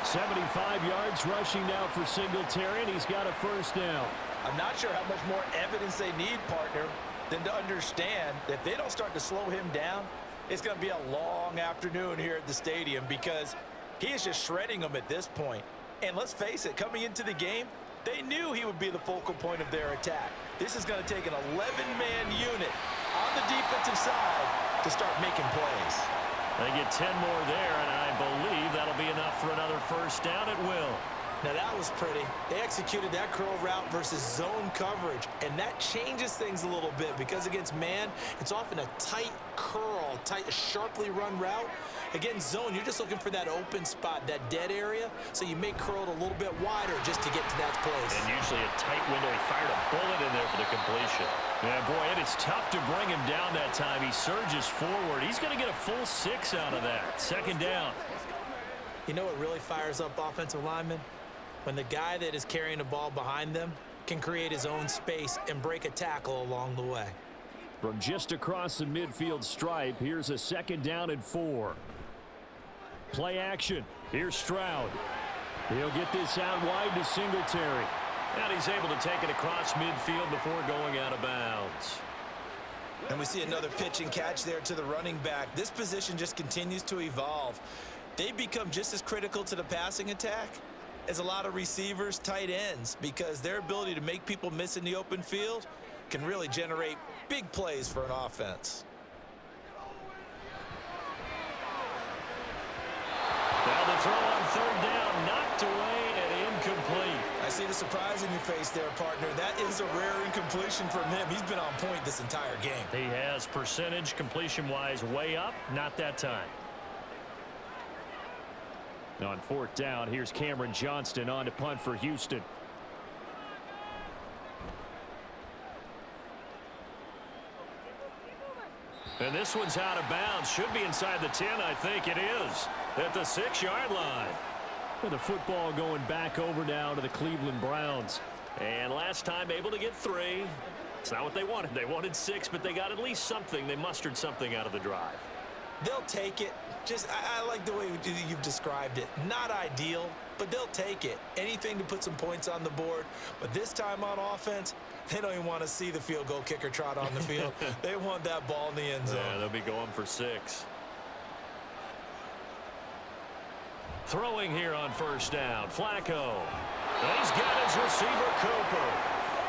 75 yards rushing now for Singletary, and he's got a 1st down. I'm not sure how much more evidence they need, partner, than to understand that if they don't start to slow him down, it's going to be a long afternoon here at the stadium, because he is just shredding them at this point. And let's face it, coming into the game, they knew he would be the focal point of their attack. This is going to take an 11-man unit on the defensive side to start making plays. They get 10 more there, and I believe that'll be enough for another 1st down at will. Now that was pretty. They executed that curl route versus zone coverage, and that changes things a little bit, because against man, it's often a tight curl, sharply run route. Against zone, you're just looking for that open spot, that dead area, so you may curl it a little bit wider just to get to that place. And usually a tight window. He fired a bullet in there for the completion. Yeah, boy, it is tough to bring him down that time. He surges forward. He's going to get a full 6 out of that. 2nd down. You know what really fires up offensive linemen? When the guy that is carrying the ball behind them can create his own space and break a tackle along the way. From just across the midfield stripe, here's a 2nd down and 4. Play action. Here's Stroud. He'll get this out wide to Singletary. And he's able to take it across midfield before going out of bounds. And we see another pitch and catch there to the running back. This position just continues to evolve. They become just as critical to the passing attack as a lot of receivers, tight ends, because their ability to make people miss in the open field can really generate big plays for an offense. Now the throw on 3rd down, knocked away and incomplete. I see the surprise in your face there, partner. That is a rare incompletion from him. He's been on point this entire game. He has percentage completion-wise way up, not that time. On 4th down, here's Cameron Johnston on to punt for Houston. And this one's out of bounds. Should be inside the 10, I think it is. At the 6-yard line. With the football going back over now to the Cleveland Browns. And last time able to get 3. It's not what they wanted. They wanted 6, but they got at least something. They mustered something out of the drive. They'll take it. I like the way you've described it. Not ideal, but they'll take it. Anything to put some points on the board. But this time on offense, they don't even want to see the field goal kicker trot on the field. They want that ball in the end zone. Yeah, they'll be going for 6. Throwing here on first down, Flacco. And he's got his receiver, Cooper.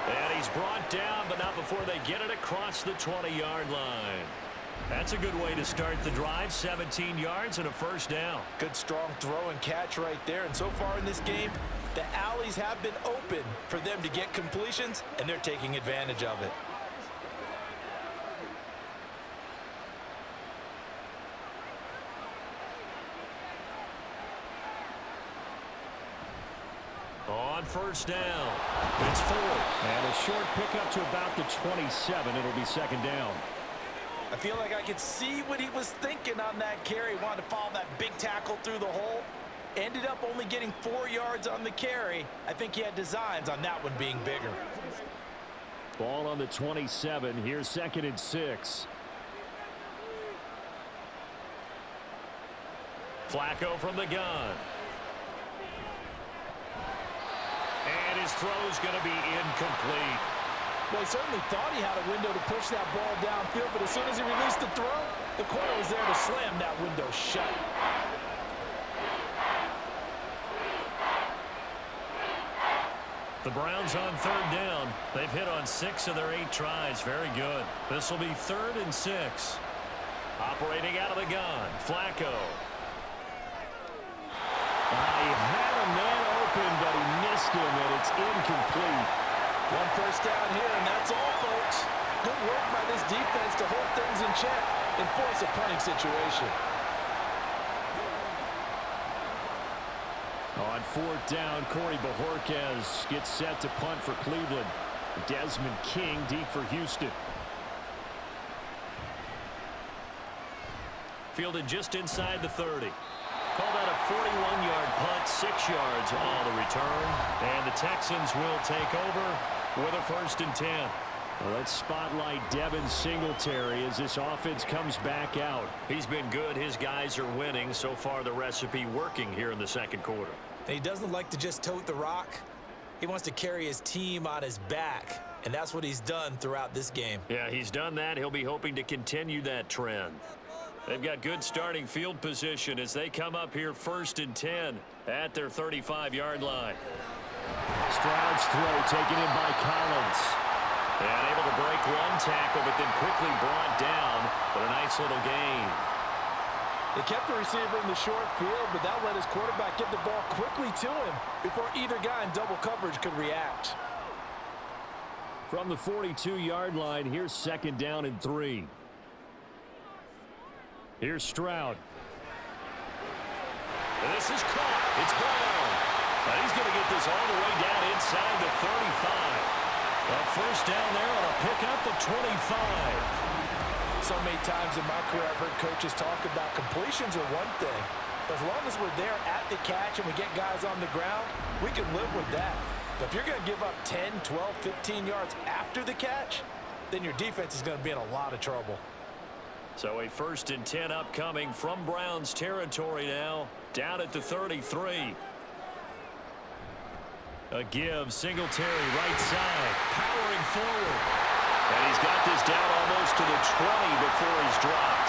And he's brought down, but not before they get it across the 20-yard line. That's a good way to start the drive. 17 yards and a first down. Good strong throw and catch right there. And so far in this game, the alleys have been open for them to get completions, and they're taking advantage of it. On first down, it's 4. And a short pickup to about the 27. It'll be second down. I feel like I could see what he was thinking on that carry. Wanted to follow that big tackle through the hole. Ended up only getting 4 yards on the carry. I think he had designs on that one being bigger. Ball on the 27. Here's 2nd and 6. Flacco from the gun. And his throw's going to be incomplete. Well, he certainly thought he had a window to push that ball downfield, but as soon as he released the throw, the corner was there to slam that window shut. The Browns on 3rd down. They've hit on 6 of their 8 tries. Very good. This will be 3rd and 6. Operating out of the gun, Flacco. He had a man open, but he missed him, and it's incomplete. One first down here, and that's all, folks. Good work by this defense to hold things in check and force a punting situation. On 4th down, Corey Bajorquez gets set to punt for Cleveland. Desmond King deep for Houston. Fielded just inside the 30. Called out a 41-yard punt, 6 yards on the return. And the Texans will take over with a 1st and 10. Well, let's spotlight Devin Singletary as this offense comes back out. He's been good. His guys are winning. So far, the recipe working here in the 2nd quarter. And he doesn't like to just tote the rock. He wants to carry his team on his back, and that's what he's done throughout this game. Yeah, he's done that. He'll be hoping to continue that trend. They've got good starting field position as they come up here 1st and 10 at their 35-yard line. Stroud's throw taken in by Collins. And able to break one tackle, but then quickly brought down. But a nice little gain. They kept the receiver in the short field, but that let his quarterback get the ball quickly to him before either guy in double coverage could react. From the 42-yard line, here's 2nd down and 3. Here's Stroud. And this is caught. It's Brown. And he's going to get this all the way down inside the 35. A first down there on a pickup at 25. So many times in my career, I've heard coaches talk about completions are one thing. But as long as we're there at the catch and we get guys on the ground, we can live with that. But if you're going to give up 10, 12, 15 yards after the catch, then your defense is going to be in a lot of trouble. So a 1st and 10 upcoming from Browns territory now, down at the 33. A give, Singletary right side, powering forward. And he's got this down almost to the 20 before he's dropped.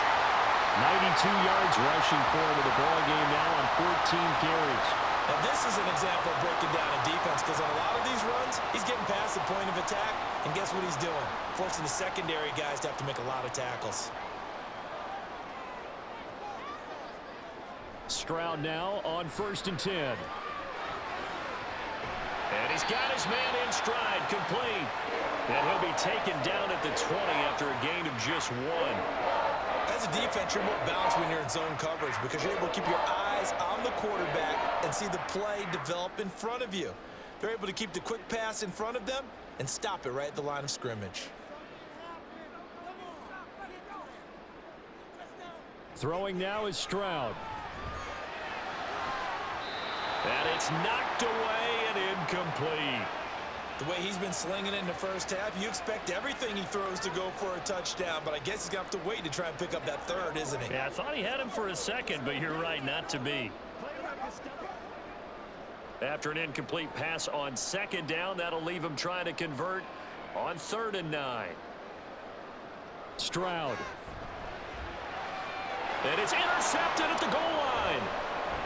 92 yards rushing for him in the ball game now on 14 carries. Now this is an example of breaking down a defense, because on a lot of these runs, he's getting past the point of attack, and guess what he's doing? Forcing the secondary guys to have to make a lot of tackles. Stroud now on 1st and 10. And he's got his man in stride, complete. And he'll be taken down at the 20 after a gain of just 1. As a defense, you're more balanced when you're in zone coverage because you're able to keep your eyes on the quarterback and see the play develop in front of you. They're able to keep the quick pass in front of them and stop it right at the line of scrimmage. Throwing now is Stroud. And it's knocked away and incomplete. The way he's been slinging it in the first half, you expect everything he throws to go for a touchdown, but I guess he's going to have to wait to try and pick up that 3rd, isn't he? Yeah, I thought he had him for a second, but you're right, not to be. After an incomplete pass on 2nd down, that'll leave him trying to convert on 3rd and 9. Stroud. And it's intercepted at the goal line.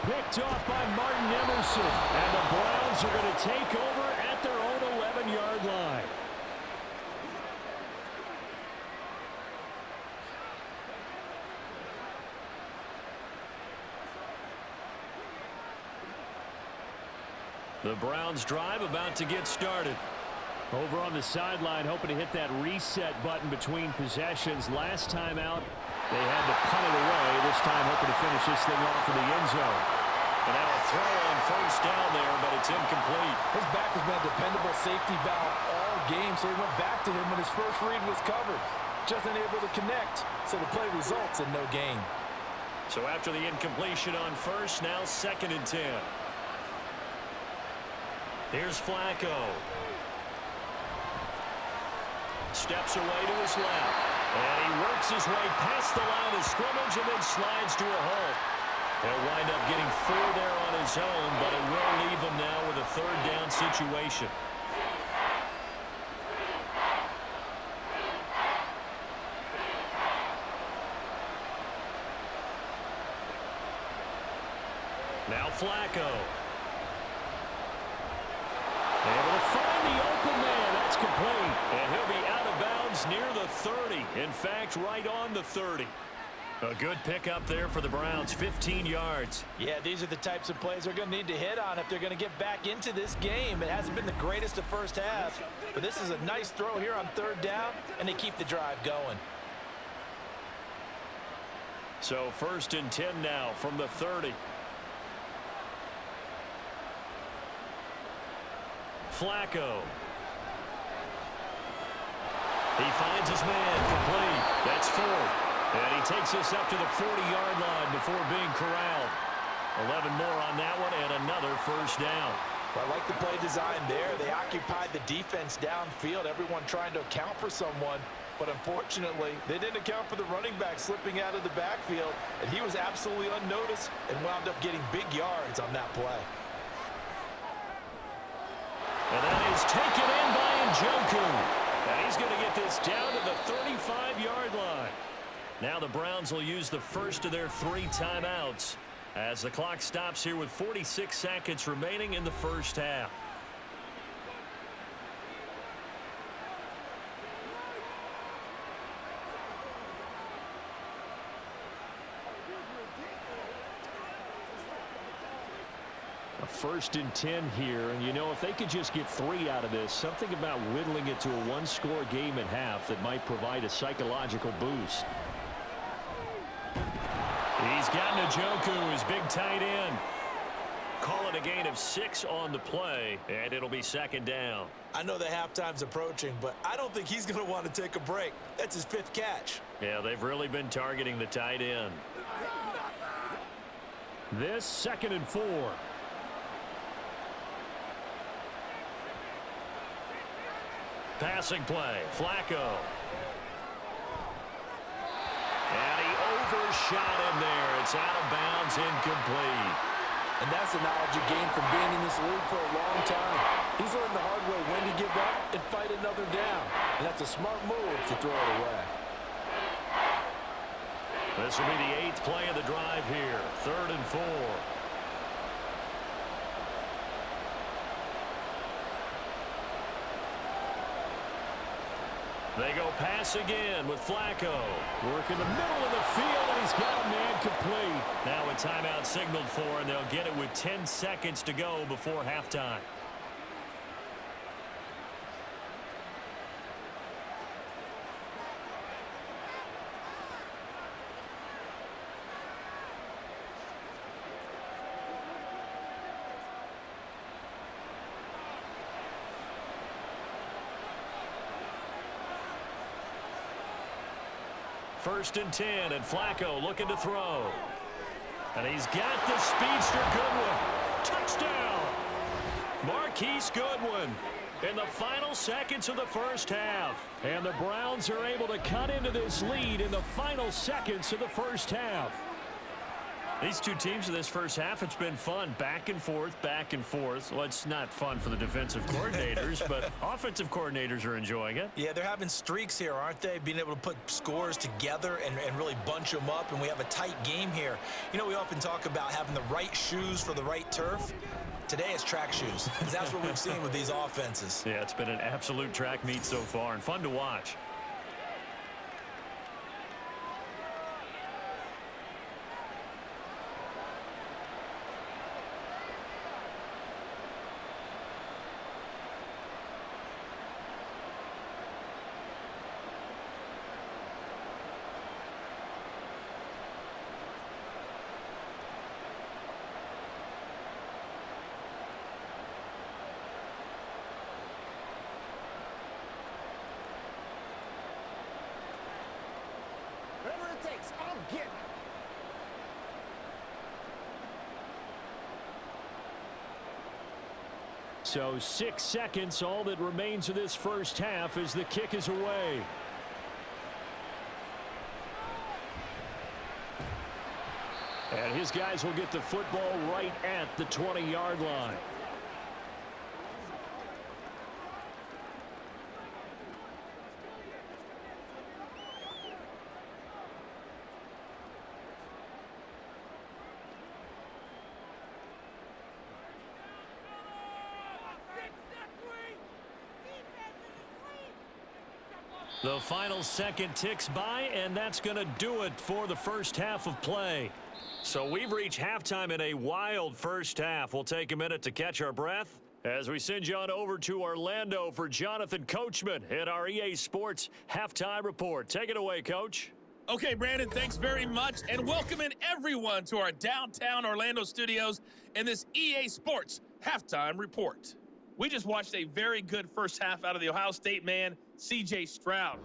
Picked off by Martin Emerson. And the Browns are going to take over at their own 11-yard line. The Browns drive about to get started. Over on the sideline, hoping to hit that reset button between possessions. Last time out, they had to punt it away. This time, hoping to finish this thing off in the end zone. And now a throw on 1st down there, but it's incomplete. His back has been a dependable safety valve all game, so he went back to him when his first read was covered. Just unable to connect, so the play results in no gain. So after the incompletion on 1st, now 2nd and 10. Here's Flacco. Steps away to his left. And he works his way past the line of scrimmage and then slides to a halt. He'll wind up getting 4 there on his own, but it will leave him now with a 3rd down situation. Now Flacco. Able to find the open man. That's complete. And he'll be out of bounds near the 30. In fact, right on the 30. A good pickup there for the Browns, 15 yards. Yeah, these are the types of plays they're going to need to hit on if they're going to get back into this game. It hasn't been the greatest of first half, but this is a nice throw here on 3rd down, and they keep the drive going. So 1st and 10 now from the 30. Flacco. He finds his man, complete. That's 4. And he takes us up to the 40-yard line before being corralled. 11 more on that one and another 1st down. Well, I like the play design there. They occupied the defense downfield, everyone trying to account for someone. But unfortunately, they didn't account for the running back slipping out of the backfield, and he was absolutely unnoticed and wound up getting big yards on that play. And that is taken in by Njoku. And he's going to get this down to the 35-yard line. Now the Browns will use the first of their 3 timeouts as the clock stops here with 46 seconds remaining in the 1st half. A 1st and 10 here, and you know, if they could just get 3 out of this, something about whittling it to a 1-score game at half that might provide a psychological boost. He's got Njoku, his big tight end. Call it a gain of 6 on the play, and it'll be 2nd down. I know the halftime's approaching, but I don't think he's going to want to take a break. That's his 5th catch. Yeah, they've really been targeting the tight end. This 2nd and 4. Passing play, Flacco. And he overshot him there. It's out of bounds, incomplete. And that's the knowledge he gained from being in this league for a long time. He's learned the hard way when to give up and fight another down. And that's a smart move to throw it away. This will be the 8th play of the drive here. 3rd and 4. They go pass again with Flacco. Work in the middle of the field, and he's got a man complete. Now a timeout signaled for, and they'll get it with 10 seconds to go before halftime. First and 10, and Flacco looking to throw. And he's got the speedster Goodwin. Touchdown! Marquise Goodwin in the final seconds of the 1st half. And the Browns are able to cut into this lead in the final seconds of the 1st half. These two teams in this first half, it's been fun. Back and forth, back and forth. Well, it's not fun for the defensive coordinators, but offensive coordinators are enjoying it. Yeah, they're having streaks here, aren't they? Being able to put scores together and really bunch them up, and we have a tight game here. You know, we often talk about having the right shoes for the right turf. Today it's track shoes, because that's what we've seen with these offenses. Yeah, it's been an absolute track meet so far and fun to watch. So 6 seconds, all that remains of this first half as the kick is away. And his guys will get the football right at the 20-yard line. The final second ticks by, and that's going to do it for the first half of play. So we've reached halftime in a wild first half. We'll take a minute to catch our breath as we send you on over to Orlando for Jonathan Coachman at our EA Sports Halftime Report. Take it away, Coach. Okay, Brandon, thanks very much, and welcoming everyone to our downtown Orlando studios in this EA Sports Halftime Report. We just watched a very good first half out of the Ohio State man, C.J. Stroud.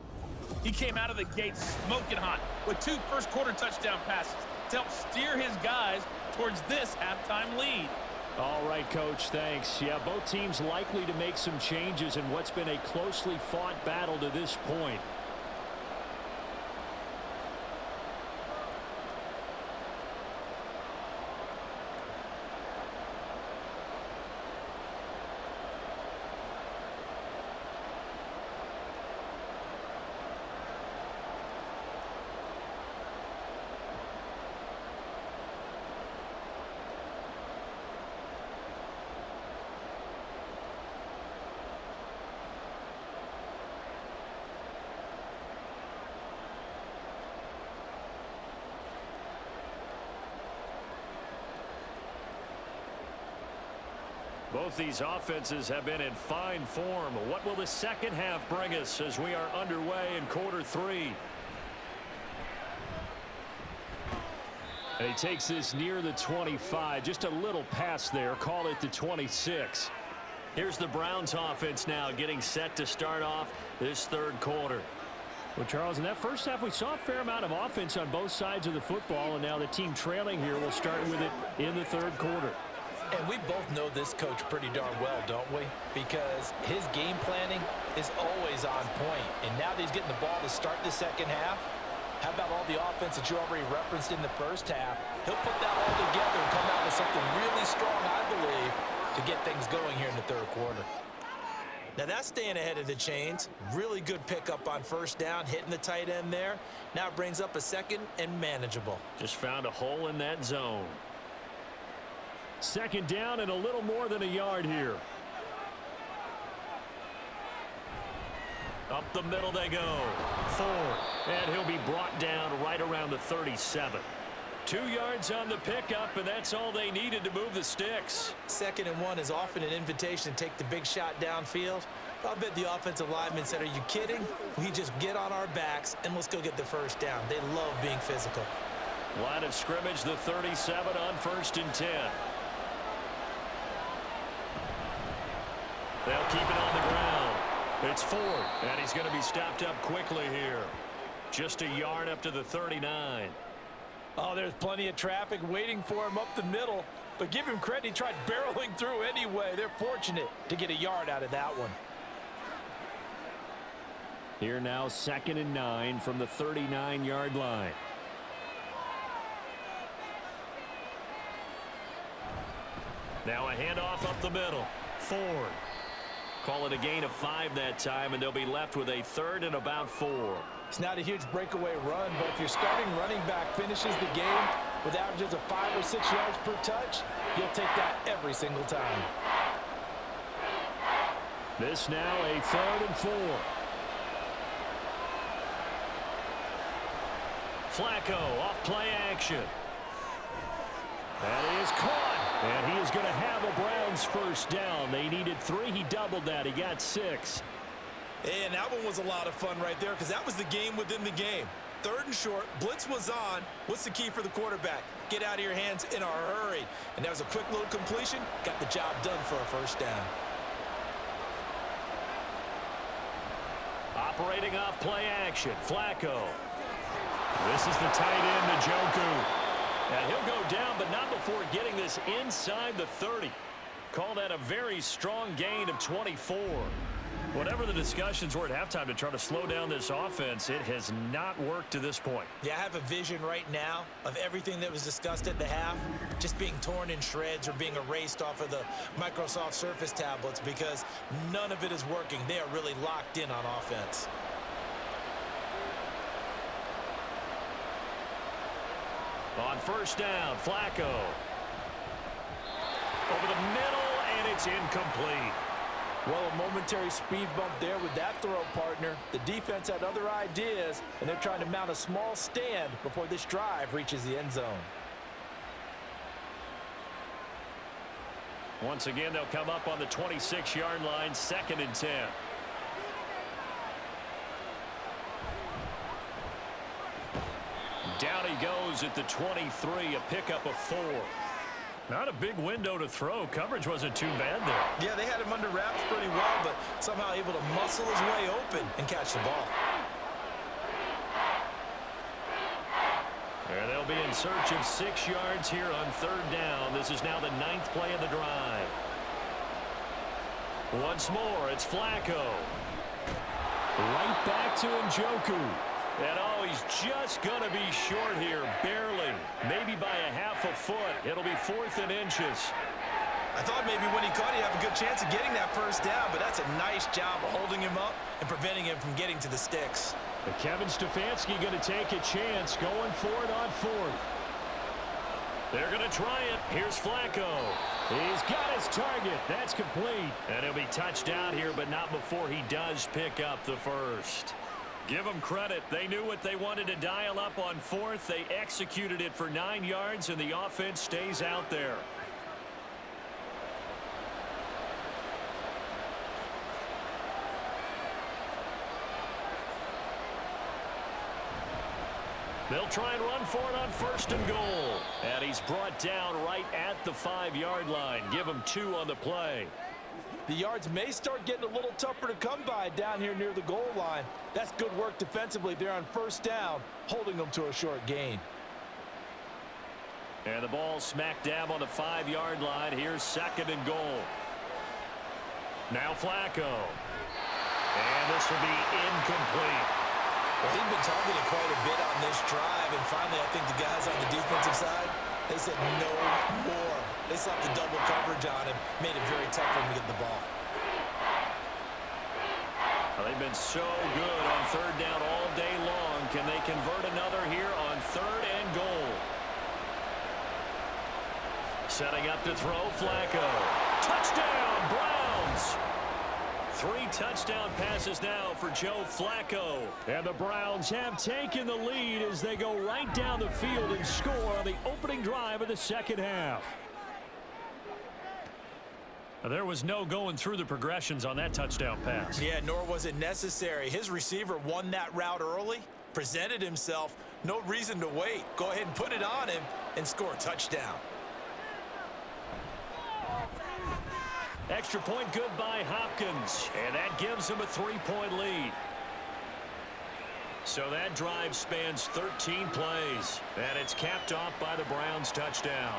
He came out of the gate smoking hot with 2 first-quarter touchdown passes to help steer his guys towards this halftime lead. All right, Coach, thanks. Yeah, both teams likely to make some changes in what's been a closely fought battle to this point. Both these offenses have been in fine form. What will the second half bring us as we are underway in quarter 3? And he takes this near the 25. Just a little pass there. Call it the 26. Here's the Browns offense now getting set to start off this third quarter. Well, Charles, in that first half, we saw a fair amount of offense on both sides of the football, and now the team trailing here will start with it in the third quarter. And we both know this coach pretty darn well, don't we? Because his game planning is always on point. And now that he's getting the ball to start the second half, how about all the offense that you already referenced in the first half? He'll put that all together and come out with something really strong, I believe, to get things going here in the third quarter. Now that's staying ahead of the chains. Really good pickup on first down, hitting the tight end there. Now it brings up a second and manageable. Just found a hole in that zone. Second down and a little more than a yard here. Up the middle they go. 4. And he'll be brought down right around the 37. 2 yards on the pickup, and that's all they needed to move the sticks. 2nd and 1 is often an invitation to take the big shot downfield. I'll bet the offensive lineman said, are you kidding? We just get on our backs and let's go get the first down. They love being physical. Line of scrimmage, the 37 on 1st and 10. They'll keep it on the ground. It's 4, and he's going to be stopped up quickly here. Just a yard up to the 39. Oh, there's plenty of traffic waiting for him up the middle. But give him credit, he tried barreling through anyway. They're fortunate to get a yard out of that one. Here now, 2nd and 9 from the 39-yard line. Now a handoff up the middle. Ford. Call it a gain of 5 that time, and they'll be left with a 3rd and about 4. It's not a huge breakaway run, but if your starting running back finishes the game with averages of 5 or 6 yards per touch, you'll take that every single time. This now a 3rd and 4. Flacco off play action. That is caught. And he is going to have a Browns first down. They needed 3. He doubled that. He got 6. And that one was a lot of fun right there because that was the game within the game. 3rd and short. Blitz was on. What's the key for the quarterback? Get out of your hands in a hurry. And that was a quick little completion. Got the job done for a first down. Operating off play action. Flacco. This is the tight end, Njoku. And he'll go down, but not before getting this inside the 30. Call that a very strong gain of 24. Whatever the discussions were at halftime to try to slow down this offense, it has not worked to this point. Yeah, I have a vision right now of everything that was discussed at the half just being torn in shreds or being erased off of the Microsoft Surface tablets because none of it is working. They are really locked in on offense. On first down, Flacco. Over the middle, and it's incomplete. Well, a momentary speed bump there with that throw, partner. The defense had other ideas, and they're trying to mount a small stand before this drive reaches the end zone. Once again, they'll come up on the 26-yard line, 2nd and 10. Down he goes at the 23, a pickup of 4. Not a big window to throw. Coverage wasn't too bad there. Yeah, they had him under wraps pretty well, but somehow able to muscle his way open and catch the ball. And they'll be in search of 6 yards here on 3rd down. This is now the 9th play of the drive. Once more, it's Flacco. Right back to Njoku. And oh, he's just going to be short here, barely. Maybe by a half a foot. It'll be 4th and inches. I thought maybe when he caught, he'd have a good chance of getting that first down, but that's a nice job of holding him up and preventing him from getting to the sticks. But Kevin Stefanski going to take a chance going for it on 4th. They're going to try it. Here's Flacco. He's got his target. That's complete. And he'll be touched out here, but not before he does pick up the first. Give them credit. They knew what they wanted to dial up on 4th. They executed it for 9 yards, and the offense stays out there. They'll try and run for it on 1st and goal. And he's brought down right at the 5-yard line. Give him 2 on the play. The yards may start getting a little tougher to come by down here near the goal line. That's good work defensively there on 1st down, holding them to a short gain. And the ball smack dab on the 5-yard line. Here's 2nd and goal. Now Flacco. And this will be incomplete. Well, he'd been targeted quite a bit on this drive, and finally I think the guys on the defensive side, they said no more. They slapped the double coverage on him, made it very tough for him to get the ball. Well, they've been so good on 3rd down all day long. Can they convert another here on 3rd and goal? Setting up to throw, Flacco. Touchdown, Browns! 3 touchdown passes now for Joe Flacco. And the Browns have taken the lead as they go right down the field and score on the opening drive of the 2nd half. There was no going through the progressions on that touchdown pass. Yeah, nor was it necessary. His receiver won that route early, presented himself, no reason to wait. Go ahead and put it on him and score a touchdown. Extra point good by Hopkins, and that gives him a 3-point lead. So that drive spans 13 plays, and it's capped off by the Browns' touchdown.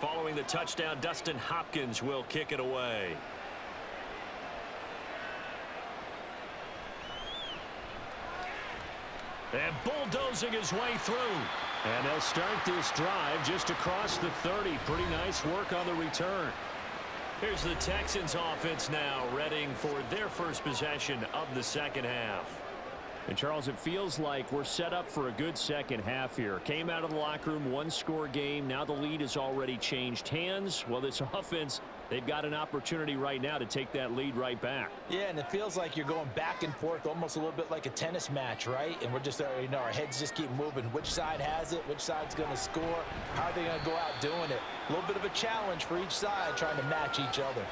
Following the touchdown, Dustin Hopkins will kick it away. And bulldozing his way through. And they'll start this drive just across the 30. Pretty nice work on the return. Here's the Texans offense now, readying for their first possession of the second half. And, Charles, it feels like we're set up for a good second half here. Came out of the locker room, one-score game. Now the lead has already changed hands. Well, this offense, they've got an opportunity right now to take that lead right back. Yeah, and it feels like you're going back and forth almost a little bit like a tennis match, right? And we're just, our heads just keep moving. Which side has it? Which side's going to score? How are they going to go out doing it? A little bit of a challenge for each side trying to match each other.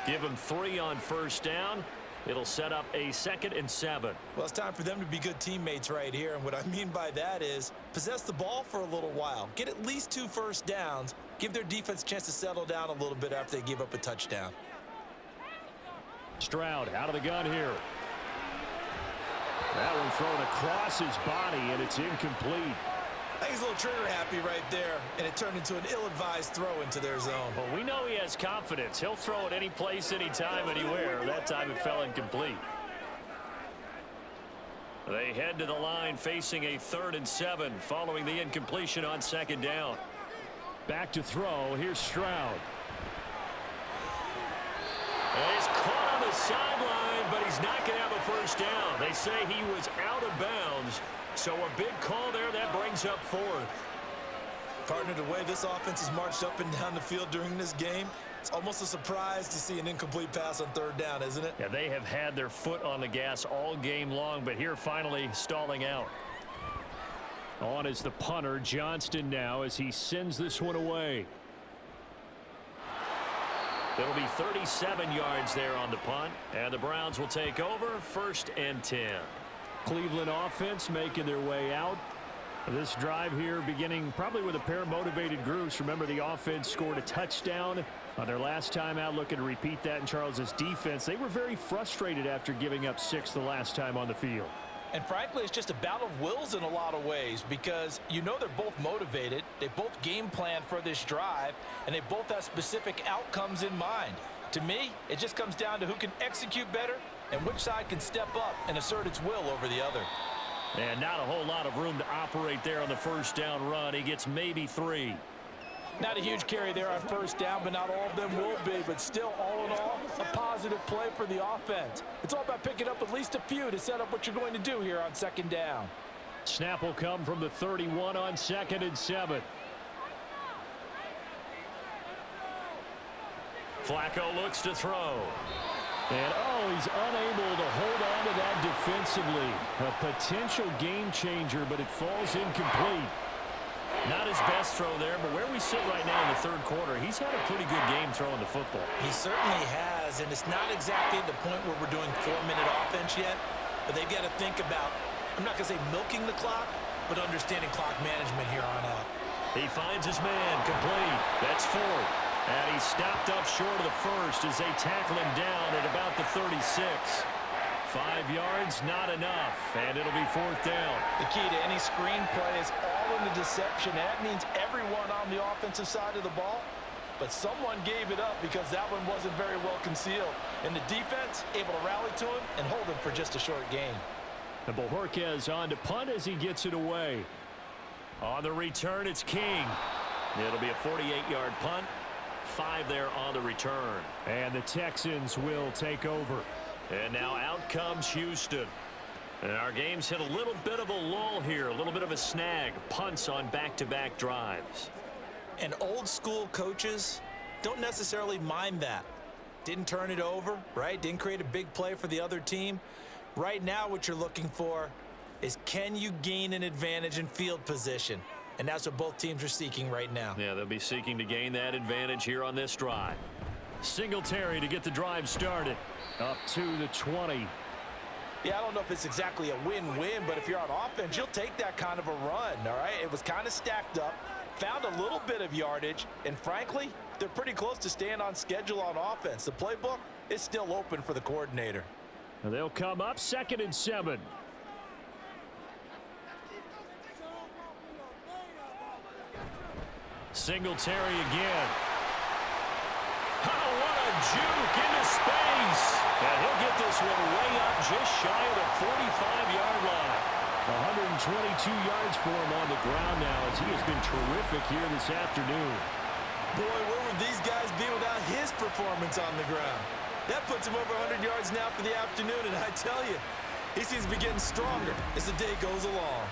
Give them 3 on first down. It'll set up a 2nd and 7. Well, it's time for them to be good teammates right here. And what I mean by that is possess the ball for a little while. Get at least 2 first downs. Give their defense a chance to settle down a little bit after they give up a touchdown. Stroud out of the gun here. That one thrown across his body, and it's incomplete. I think he's a little trigger happy right there, and it turned into an ill-advised throw into their zone. Well, we know he has confidence. He'll throw it any place, anytime, anywhere. That time it fell incomplete. They head to the line facing a 3rd and 7 following the incompletion on 2nd down. Back to throw. Here's Stroud. And he's caught on the sideline, but he's not going to have a first down. They say he was out of bounds. So a big call there that brings up 4th. Partner, the way this offense has marched up and down the field during this game, it's almost a surprise to see an incomplete pass on 3rd down, isn't it? Yeah, they have had their foot on the gas all game long, but here finally stalling out. On is the punter, Johnston, now as he sends this one away. It'll be 37 yards there on the punt, and the Browns will take over 1st and 10. Cleveland offense making their way out. This drive here beginning probably with a pair of motivated groups. Remember, the offense scored a touchdown on their last time out. Looking to repeat that in Charles's defense. They were very frustrated after giving up 6 the last time on the field. And frankly, it's just a battle of wills in a lot of ways because you know they're both motivated. They both game plan for this drive, and they both have specific outcomes in mind. To me, it just comes down to who can execute better and which side can step up and assert its will over the other. And not a whole lot of room to operate there on the first down run. He gets maybe 3. Not a huge carry there on first down, but not all of them will be. But still, all in all, a positive play for the offense. It's all about picking up at least a few to set up what you're going to do here on 2nd down. Snap will come from the 31 on 2nd and 7. Flacco looks to throw. And, he's unable to hold on to that defensively. A potential game changer, but it falls incomplete. Not his best throw there, but where we sit right now in the 3rd quarter, he's had a pretty good game throwing the football. He certainly has, and it's not exactly at the point where we're doing 4-minute offense yet, but they've got to think about, I'm not going to say milking the clock, but understanding clock management here on out. He finds his man, complete. That's 4th. And he's stopped up short of the 1st as they tackle him down at about the 36. 5 yards, not enough, and it'll be 4th down. The key to any screenplay is all in the deception. That means everyone on the offensive side of the ball, but someone gave it up because that one wasn't very well concealed. And the defense able to rally to him and hold him for just a short gain. And Bojorquez on to punt as he gets it away. On the return, it's King. It'll be a 48-yard punt. 5 there on the return. And the Texans will take over. And now out comes Houston. And our game's hit a little bit of a lull here, a little bit of a snag. Punts on back-to-back drives. And old school coaches don't necessarily mind that. Didn't turn it over, right? Didn't create a big play for the other team. Right now what you're looking for is can you gain an advantage in field position? And that's what both teams are seeking right now. Yeah, they'll be seeking to gain that advantage here on this drive. Singletary to get the drive started. Up to the 20. Yeah, I don't know if it's exactly a win-win, but if you're on offense, you'll take that kind of a run, all right? It was kind of stacked up, found a little bit of yardage, and frankly, they're pretty close to staying on schedule on offense. The playbook is still open for the coordinator. And they'll come up 2nd and 7. Singletary again. Oh, what a juke into space. And he'll get this one way up just shy of the 45-yard line. 122 yards for him on the ground now as he has been terrific here this afternoon. Boy, where would these guys be without his performance on the ground? That puts him over 100 yards now for the afternoon, and I tell you, he seems to be getting stronger as the day goes along.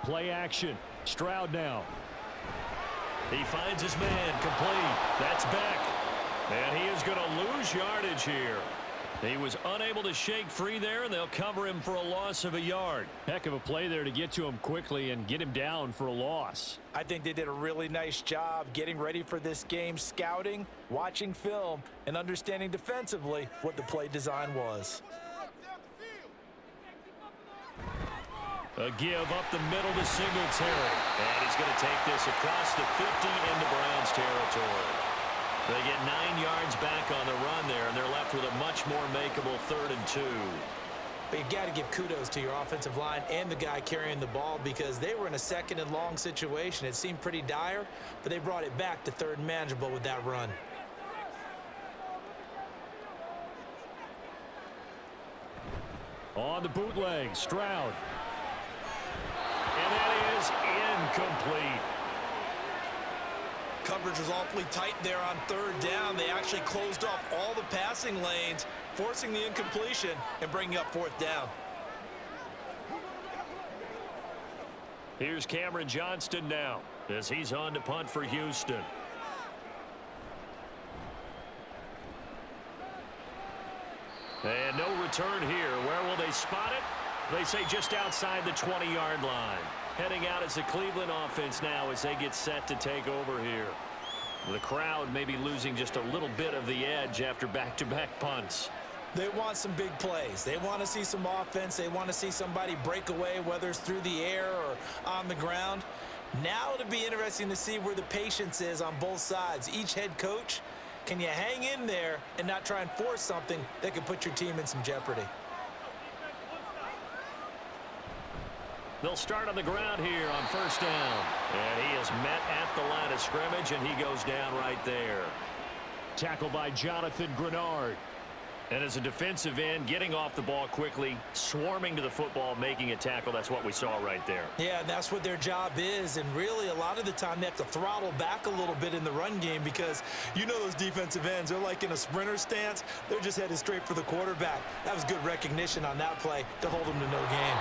Play action. Stroud now. He finds his man, complete. That's Beck. And he is going to lose yardage here. He was unable to shake free there, and they'll cover him for a loss of a yard. Heck of a play there to get to him quickly and get him down for a loss. I think they did a really nice job getting ready for this game, scouting, watching film, and understanding defensively what the play design was. A give up the middle to Singletary. And he's going to take this across the 50 into Browns territory. They get 9 yards back on the run there, and they're left with a much more makeable 3rd and 2. But you got to give kudos to your offensive line and the guy carrying the ball because they were in a 2nd and long situation. It seemed pretty dire, but they brought it back to 3rd and manageable with that run. On the bootleg, Stroud. And that is incomplete. Coverage was awfully tight there on 3rd down. They actually closed off all the passing lanes, forcing the incompletion and bringing up 4th down. Here's Cameron Johnston now as he's on to punt for Houston. And no return here. Where will they spot it? They say just outside the 20-yard line. Heading out as the Cleveland offense now as they get set to take over here. The crowd may be losing just a little bit of the edge after back-to-back punts. They want some big plays. They want to see some offense. They want to see somebody break away, whether it's through the air or on the ground. Now it'll be interesting to see where the patience is on both sides. Each head coach, can you hang in there and not try and force something that could put your team in some jeopardy? They'll start on the ground here on 1st down. And he is met at the line of scrimmage, and he goes down right there. Tackled by Jonathan Grenard. And as a defensive end, getting off the ball quickly, swarming to the football, making a tackle. That's what we saw right there. Yeah, that's what their job is. And really, a lot of the time, they have to throttle back a little bit in the run game because you know those defensive ends, they're like in a sprinter stance. They're just headed straight for the quarterback. That was good recognition on that play to hold them to no gain.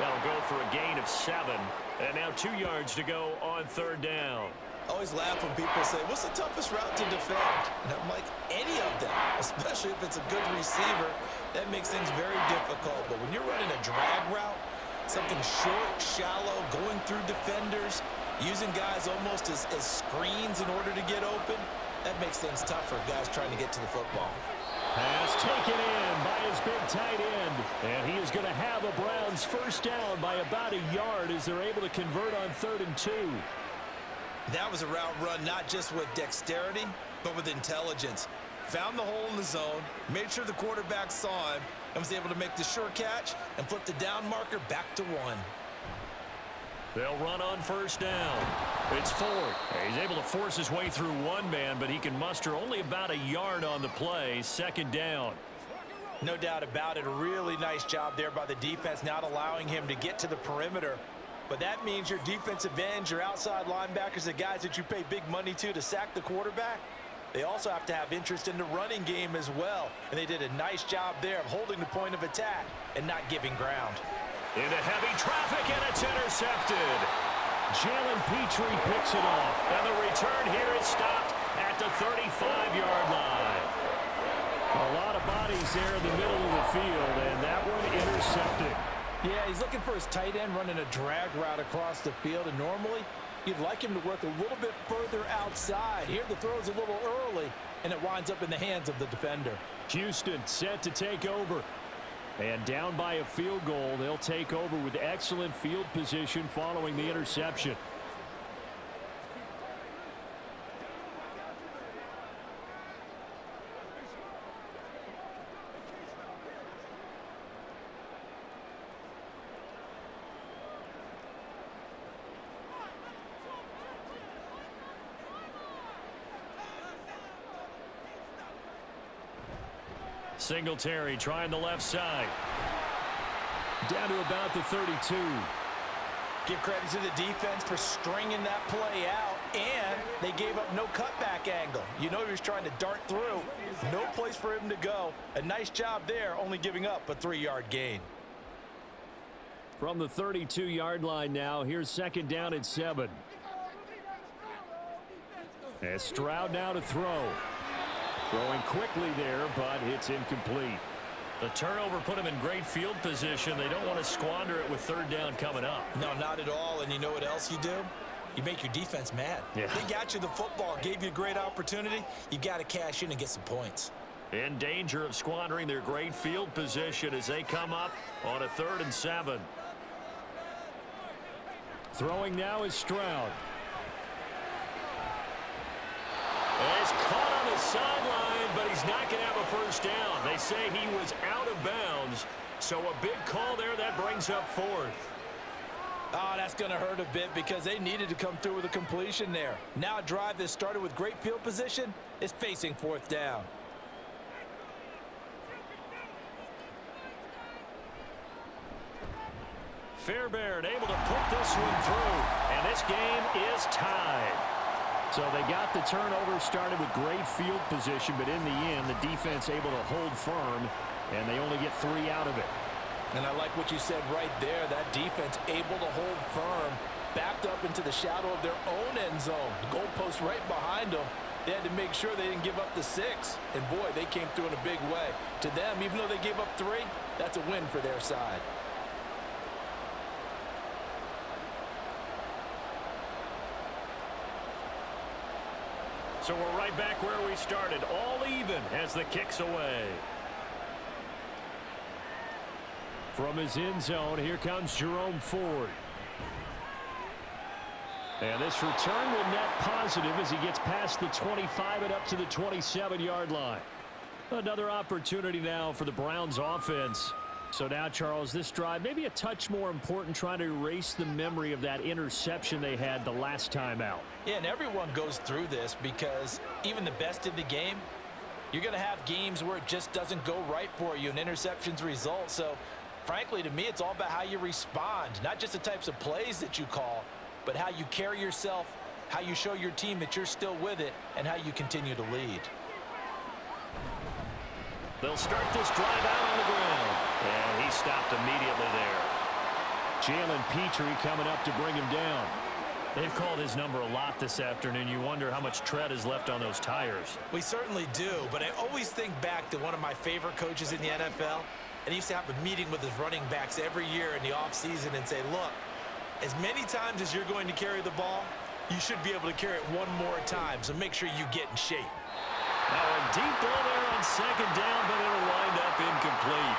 That'll go for a gain of 7. And now 2 yards to go on 3rd down. I always laugh when people say, what's the toughest route to defend? And I'm like, any of them, especially if it's a good receiver. That makes things very difficult. But when you're running a drag route, something short, shallow, going through defenders, using guys almost as screens in order to get open, that makes things tough for guys trying to get to the football. Pass taken in by his big tight end. And he is going to have a Browns 1st down by about a yard as they're able to convert on 3rd and 2. That was a route run not just with dexterity, but with intelligence. Found the hole in the zone, made sure the quarterback saw him, and was able to make the sure catch and flip the down marker back to 1. They'll run on 1st down. It's Ford. He's able to force his way through one man, but he can muster only about a yard on the play. 2nd down. No doubt about it. A really nice job there by the defense, not allowing him to get to the perimeter. But that means your defensive ends, your outside linebackers, the guys that you pay big money to sack the quarterback, they also have to have interest in the running game as well. And they did a nice job there of holding the point of attack and not giving ground. Into heavy traffic, and it's intercepted. Jalen Petrie picks it off. And the return here is stopped at the 35-yard line. A lot of bodies there in the middle of the field, and that one intercepted. Yeah, he's looking for his tight end running a drag route across the field, and normally you'd like him to work a little bit further outside. Here the throw's a little early, and it winds up in the hands of the defender. Houston set to take over. And down by a field goal, they'll take over with excellent field position following the interception. Singletary trying the left side. Down to about the 32. Give credit to the defense for stringing that play out, and they gave up no cutback angle. You know he was trying to dart through. No place for him to go. A nice job there, only giving up a 3-yard gain. From the 32-yard line now, here's second down and 7. As Stroud now to throw. Throwing quickly there, but it's incomplete. The turnover put him in great field position. They don't want to squander it with third down coming up. No, not at all. And you know what else you do? You make your defense mad. Yeah. They got you the football, gave you a great opportunity. You got to cash in and get some points. In danger of squandering their great field position as they come up on a 3rd and 7. Throwing now is Stroud. He's caught on the sideline, but he's not going to have a first down. They say he was out of bounds, so a big call there that brings up 4th. Oh, that's going to hurt a bit because they needed to come through with a completion there. Now a drive that started with great field position is facing 4th down. Fairbairn able to put this one through, and this game is tied. So they got the turnover started with great field position, but in the end, the defense able to hold firm, and they only get 3 out of it. And I like what you said right there. That defense able to hold firm, backed up into the shadow of their own end zone. The goalpost right behind them. They had to make sure they didn't give up the 6. And, boy, they came through in a big way. To them, even though they gave up 3, that's a win for their side. So we're right back where we started, all even as the kick's away. From his end zone, here comes Jerome Ford. And this return will net positive as he gets past the 25 and up to the 27-yard line. Another opportunity now for the Browns offense. So now, Charles, this drive maybe a touch more important, trying to erase the memory of that interception they had the last time out. Yeah, and everyone goes through this because even the best in the game, you're going to have games where it just doesn't go right for you and interceptions result. So, frankly, to me, it's all about how you respond, not just the types of plays that you call, but how you carry yourself, how you show your team that you're still with it, and how you continue to lead. They'll start this drive out on the ground. And he stopped immediately there. Jalen Petrie coming up to bring him down. They've called his number a lot this afternoon. You wonder how much tread is left on those tires. We certainly do, but I always think back to one of my favorite coaches in the NFL. And he used to have a meeting with his running backs every year in the offseason and say, look, as many times as you're going to carry the ball, you should be able to carry it one more time, so make sure you get in shape. Now a deep ball there on second down, but it'll wind up incomplete.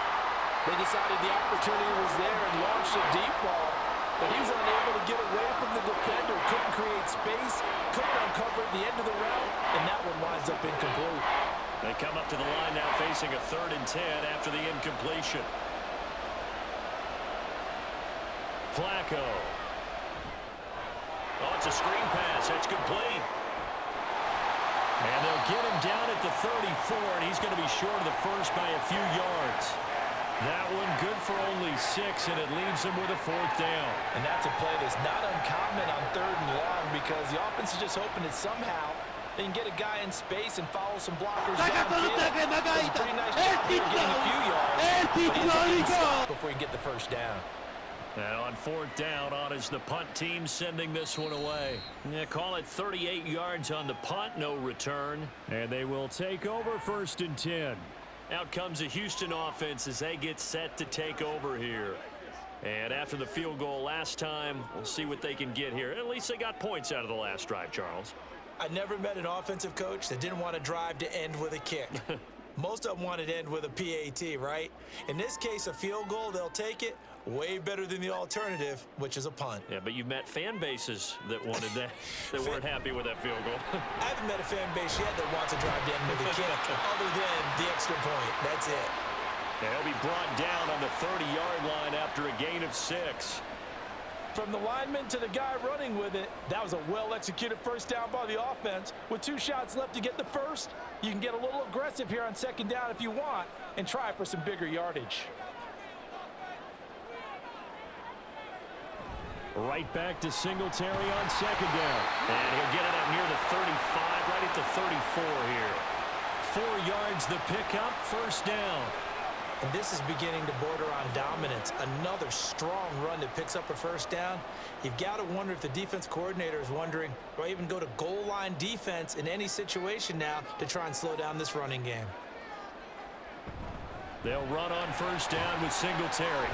They decided the opportunity was there and launched a deep ball, but he was unable to get away from the defender, couldn't create space, couldn't uncover at the end of the route, and that one winds up incomplete. They come up to the line now facing a 3rd and 10 after the incompletion. Flacco. Oh, it's a screen pass. It's complete. And they'll get him down at the 34, and he's going to be short of the first by a few yards. That one good for only 6, and it leaves him with a 4th down. And that's a play that's not uncommon on 3rd and long because the offense is just hoping that somehow they can get a guy in space and follow some blockers downfield. Does a pretty nice job here getting a few yards, but he ends up getting stopped before he can get the first down. And on 4th down, on is the punt team sending this one away. Yeah, call it 38 yards on the punt, no return. And they will take over 1st and 10. Out comes the Houston offense as they get set to take over here. And after the field goal last time, we'll see what they can get here. At least they got points out of the last drive, Charles. I never met an offensive coach that didn't want to drive to end with a kick. Most of them wanted to end with a PAT, right? In this case, a field goal, they'll take it. Way better than the alternative, which is a punt. Yeah, but you've met fan bases that wanted that, that weren't happy with that field goal. I haven't met a fan base yet that wants to drive to end with a kick, other than the extra point. That's it. They'll be brought down on the 30-yard line after a gain of 6. From the lineman to the guy running with it, that was a well-executed first down by the offense. With 2 shots left to get the first, you can get a little aggressive here on second down if you want and try for some bigger yardage. Right back to Singletary on second down. And he'll get it up near the 35, right at the 34 here. 4 yards the pickup, first down. And this is beginning to border on dominance. Another strong run that picks up a first down. You've got to wonder if the defense coordinator is wondering, do I even go to goal line defense in any situation now to try and slow down this running game? They'll run on first down with Singletary.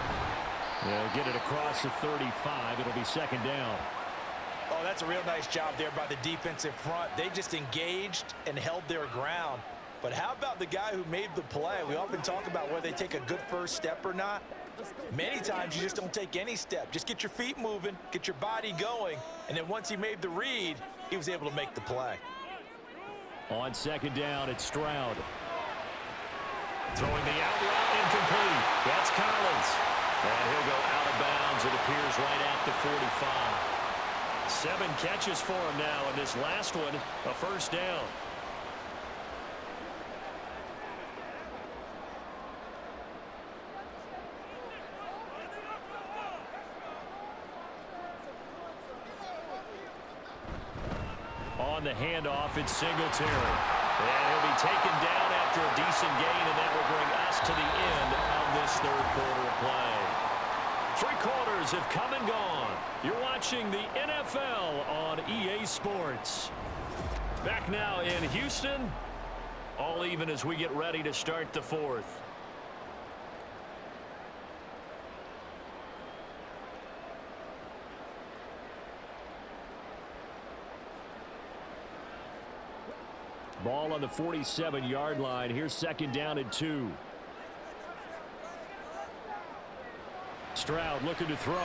They'll get it across the 35. It'll be second down. Oh, that's a real nice job there by the defensive front. They just engaged and held their ground. But how about the guy who made the play? We often talk about whether they take a good first step or not. Many times you just don't take any step. Just get your feet moving, get your body going, and then once he made the read, he was able to make the play. On second down, it's Stroud. Throwing the out route, incomplete. That's Collins. And he'll go out of bounds, it appears, right at the 45. 7 catches for him now, and this last one, a first down. On the handoff, it's Singletary. And he'll be taken down after a decent gain, and that will bring us to the end of this third quarter of play. 3 quarters have come and gone. You're watching the NFL on EA Sports. Back now in Houston, all even as we get ready to start the fourth. Ball on the 47-yard line. Here's second down and 2. Stroud looking to throw. And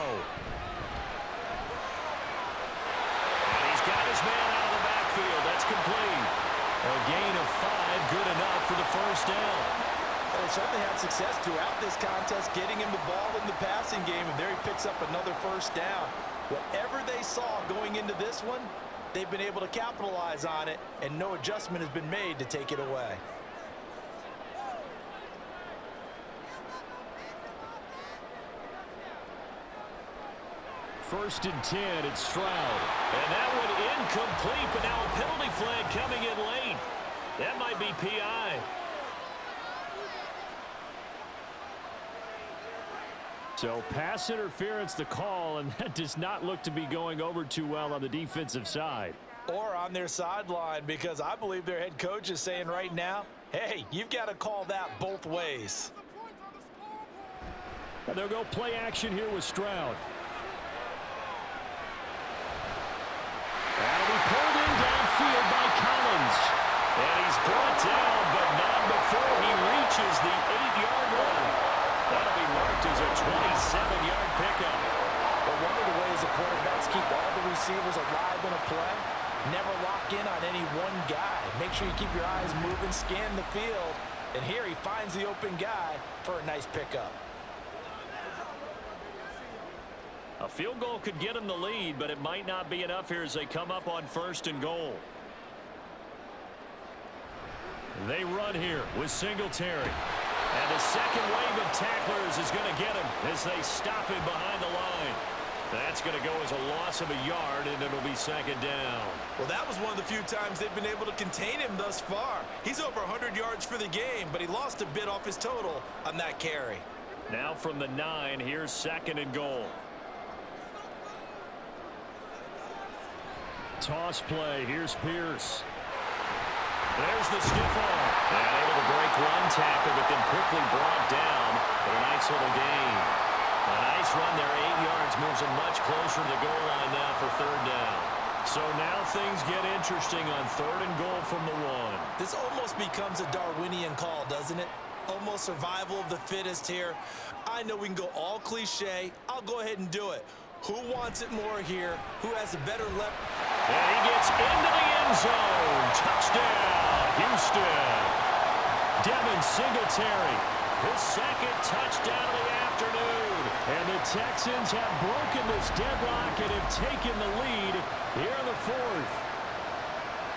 he's got his man out of the backfield. That's complete. A gain of 5, good enough for the first down. Well, they certainly had success throughout this contest, getting him the ball in the passing game, and there he picks up another first down. Whatever they saw going into this one, they've been able to capitalize on it, and no adjustment has been made to take it away. First and 10, it's Stroud. And that one incomplete, but now a penalty flag coming in late. That might be PI. So pass interference the call, and that does not look to be going over too well on the defensive side. Or on their sideline, because I believe their head coach is saying right now, hey, you've got to call that both ways. And they'll go play action here with Stroud. That'll be pulled in downfield by Collins. And he's brought down, but not before he reaches the 8-yard line. That'll be marked as a 27-yard pickup. But one of the ways the quarterbacks keep all the receivers alive in a play, never lock in on any one guy. Make sure you keep your eyes moving, scan the field. And here he finds the open guy for a nice pickup. A field goal could get him the lead, but it might not be enough here as they come up on first and goal. They run here with Singletary. And the second wave of tacklers is going to get him as they stop him behind the line. That's going to go as a loss of a yard, and it'll be second down. Well, that was one of the few times they've been able to contain him thus far. He's over 100 yards for the game, but he lost a bit off his total on that carry. Now from the 9, here's second and goal. Toss play. Here's Pierce. There's the stiff arm. And able to break one tackle, but then quickly brought down for a nice little gain. A nice run there, 8 yards, moves him much closer to the goal line now for third down. So now things get interesting on third and goal from the 1. This almost becomes a Darwinian call, doesn't it? Almost survival of the fittest here. I know we can go all cliche. I'll go ahead and do it. Who wants it more here? Who has a better left? And he gets into the end zone. Touchdown, Houston. Devin Singletary. his second touchdown of the afternoon. And the Texans have broken this deadlock and have taken the lead here in the fourth.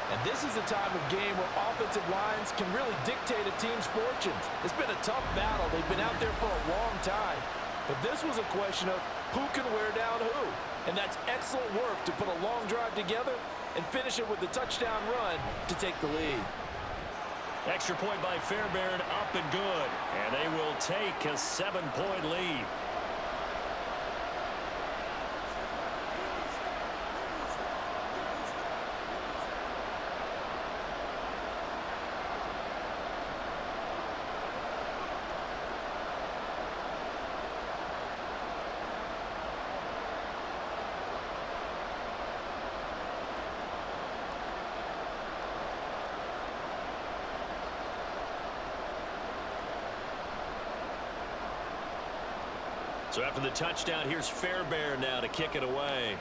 And this is a time of game where offensive lines can really dictate a team's fortunes. It's been a tough battle. They've been out there for a long time. But this was a question of who can wear down who. And that's excellent work to put a long drive together and finish it with the touchdown run to take the lead. Extra point by Fairbairn, up and good. And they will take a 7-point lead. So after the touchdown, here's Fairbairn now to kick it away.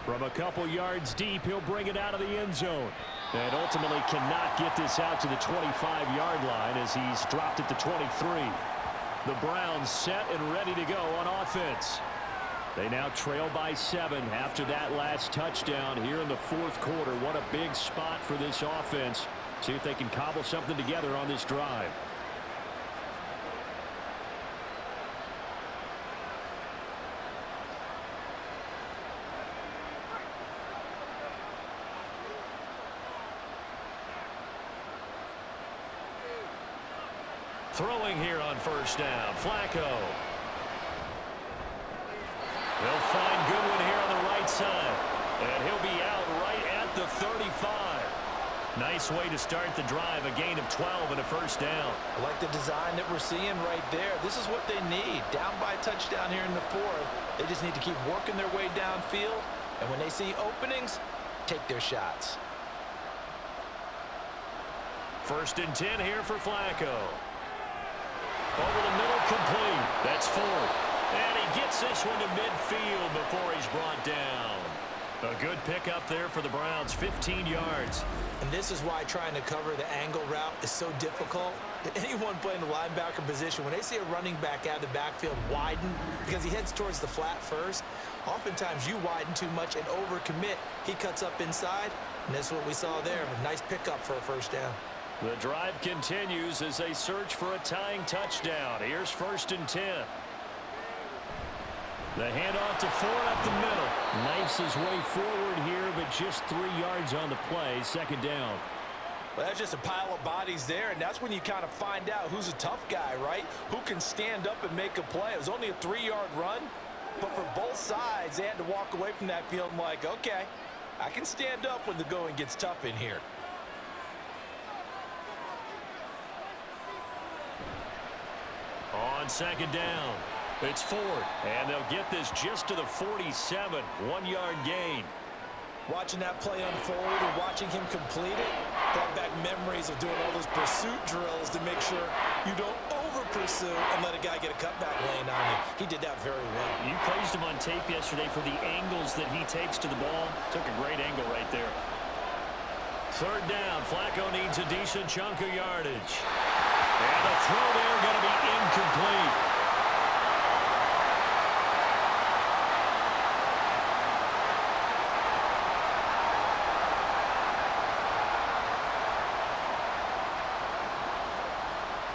From a couple yards deep, he'll bring it out of the end zone. And ultimately cannot get this out to the 25-yard line as he's dropped it to 23. The Browns set and ready to go on offense. They now trail by 7 after that last touchdown here in the fourth quarter. What a big spot for this offense. See if they can cobble something together on this drive. Throwing here on first down, Flacco. They'll find Goodwin here on the right side. And he'll be out right at the 35. Nice way to start the drive, a gain of 12 and a first down. I like the design that we're seeing right there. This is what they need. Down by a touchdown here in the fourth. They just need to keep working their way downfield. And when they see openings, take their shots. First and 10 here for Flacco. Over the middle, complete. That's Ford. And he gets this one to midfield before he's brought down. A good pickup there for the Browns, 15 yards. And this is why trying to cover the angle route is so difficult. Anyone playing the linebacker position, when they see a running back out of the backfield widen because he heads towards the flat first, oftentimes you widen too much and overcommit. He cuts up inside, and that's what we saw there. A nice pickup for a first down. The drive continues as they search for a tying touchdown. Here's first and 10. The handoff to Ford up the middle. Knifes his way forward here, but just 3 yards on the play. Second down. Well, that's just a pile of bodies there, and that's when you kind of find out who's a tough guy, right? Who can stand up and make a play. It was only a 3-yard run, but for both sides, they had to walk away from that field and like, okay, I can stand up when the going gets tough in here. On second down, it's Ford, and they'll get this just to the 47, 1-yard gain. Watching that play unfold and watching him complete it brought back memories of doing all those pursuit drills to make sure you don't over-pursue and let a guy get a cutback lane on you. He did that very well. You praised him on tape yesterday for the angles that he takes to the ball. Took a great angle right there. Third down, Flacco needs a decent chunk of yardage. And the throw there going to be incomplete.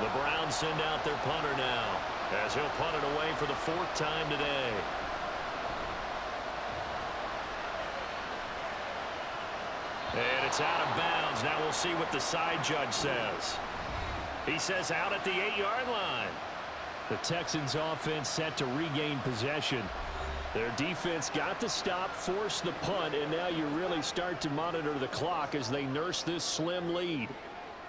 The Browns send out their punter now, as he'll punt it away for the 4th time today. And it's out of bounds. Now we'll see what the side judge says. He says out at the 8-yard line. The Texans offense set to regain possession. Their defense got the stop, forced the punt, and now you really start to monitor the clock as they nurse this slim lead.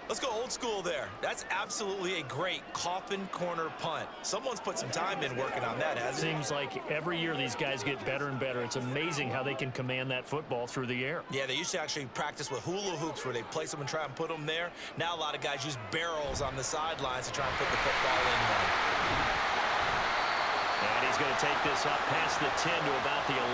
Let's go old school there. That's absolutely a great coffin corner punt. Someone's put some time in working on that, hasn't it? Seems like every year these guys get better and better. It's amazing how they can command that football through the air. Yeah, they used to actually practice with hula hoops where they place them and try and put them there. Now a lot of guys use barrels on the sidelines to try and put the football in one. And he's going to take this up past the 10 to about the 11.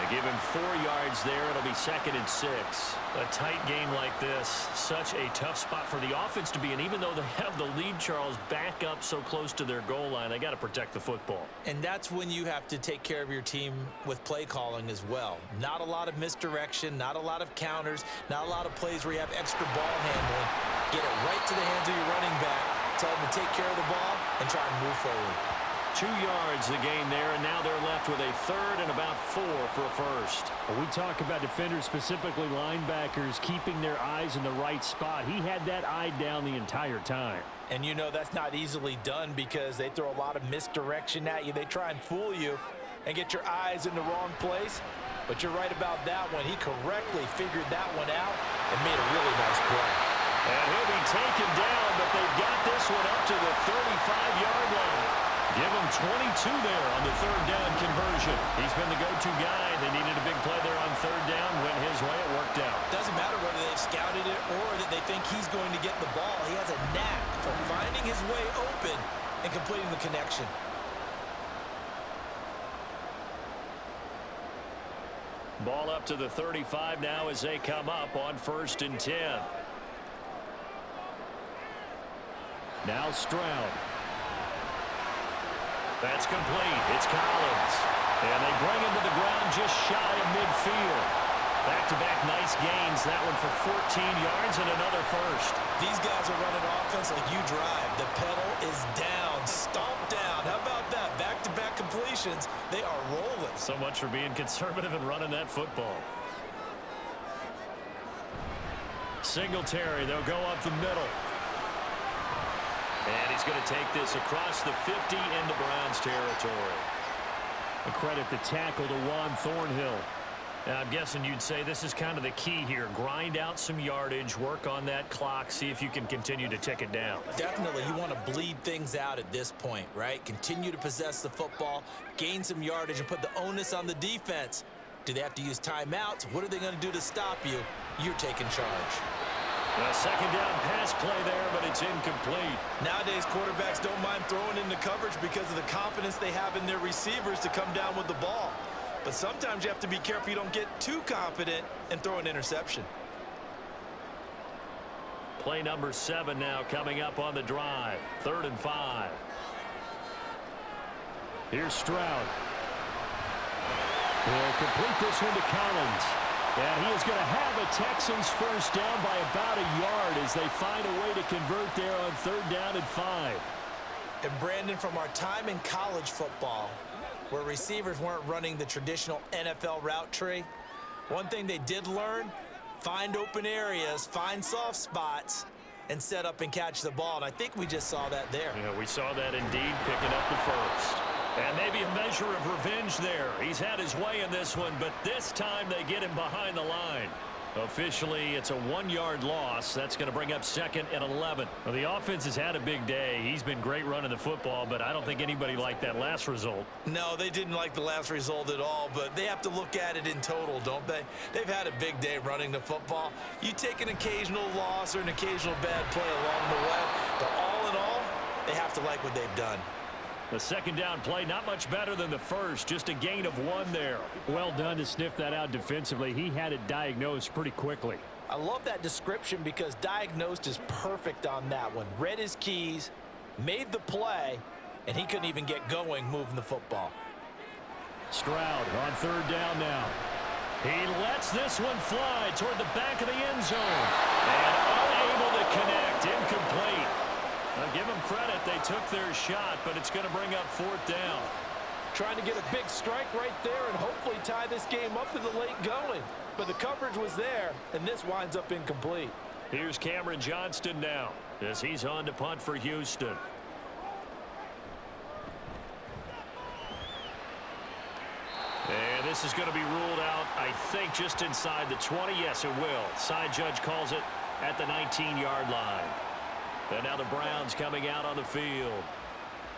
Give him 4 yards there. It'll be 2nd and 6. A tight game like this, such a tough spot for the offense to be in. Even though they have the lead, Charles, back up so close to their goal line, they got to protect the football. And that's when you have to take care of your team with play calling as well. Not a lot of misdirection, not a lot of counters, not a lot of plays where you have extra ball handling. Get it right to the hands of your running back. Tell them to take care of the ball and try and move forward. 2 yards the gain there, and now they're left with a 3rd and about 4 for a first. We talk about defenders, specifically linebackers, keeping their eyes in the right spot. He had that eye down the entire time. And you know that's not easily done because they throw a lot of misdirection at you. They try and fool you and get your eyes in the wrong place. But you're right about that one. He correctly figured that one out and made a really nice play. And he'll be taken down, but they've got this one up to the 35-yard line. Give him 22 there on the 3rd down conversion. He's been the go-to guy. They needed a big play there on 3rd down. Went his way. It worked out. Doesn't matter whether they've scouted it or that they think he's going to get the ball. He has a knack for finding his way open and completing the connection. Ball up to the 35 now as they come up on 1st and 10. Now Stroud. That's complete. It's Collins. And they bring him to the ground just shy of midfield. Back-to-back nice gains. That one for 14 yards and another first. These guys are running offense like you drive. The pedal is down. Stomp down. How about that? Back-to-back completions. They are rolling. So much for being conservative and running that football. Singletary, they'll go up the middle. And he's going to take this across the 50 into Browns territory. A credit the tackle to Juan Thornhill. Now, I'm guessing you'd say this is kind of the key here. Grind out some yardage, work on that clock, see if you can continue to tick it down. Definitely. You want to bleed things out at this point, right? Continue to possess the football, gain some yardage, and put the onus on the defense. Do they have to use timeouts? What are they going to do to stop you? You're taking charge. A 2nd down pass play there, but it's incomplete. Nowadays, quarterbacks don't mind throwing into coverage because of the confidence they have in their receivers to come down with the ball. But sometimes you have to be careful you don't get too confident and throw an interception. Play number 7 now coming up on the drive. 3rd and 5. Here's Stroud. He'll complete this one to Collins. And he is going to have a Texans first down by about a yard as they find a way to convert there on 3rd down and 5. And Brandon, from our time in college football, where receivers weren't running the traditional NFL route tree, one thing they did learn, find open areas, find soft spots, and set up and catch the ball. And I think we just saw that there. Yeah, we saw that indeed, picking up the first. And maybe a measure of revenge there. He's had his way in this one, but this time they get him behind the line. Officially, it's a 1-yard loss. That's going to bring up 2nd and 11. Well, the offense has had a big day. He's been great running the football, but I don't think anybody liked that last result. No, they didn't like the last result at all, but they have to look at it in total, don't they? They've had a big day running the football. You take an occasional loss or an occasional bad play along the way, but all in all, they have to like what they've done. The 2nd down play, not much better than the first, just a gain of 1 there. Well done to sniff that out defensively. He had it diagnosed pretty quickly. I love that description because diagnosed is perfect on that one. Read his keys, made the play, and he couldn't even get going moving the football. Stroud on 3rd down now. He lets this one fly toward the back of the end zone. And unable to connect, incomplete. I'll give them credit. They took their shot, but it's going to bring up 4th down. Trying to get a big strike right there and hopefully tie this game up in the late going. But the coverage was there, and this winds up incomplete. Here's Cameron Johnston now as he's on to punt for Houston. And this is going to be ruled out, I think, just inside the 20. Yes, it will. Side judge calls it at the 19-yard line. And now the Browns coming out on the field.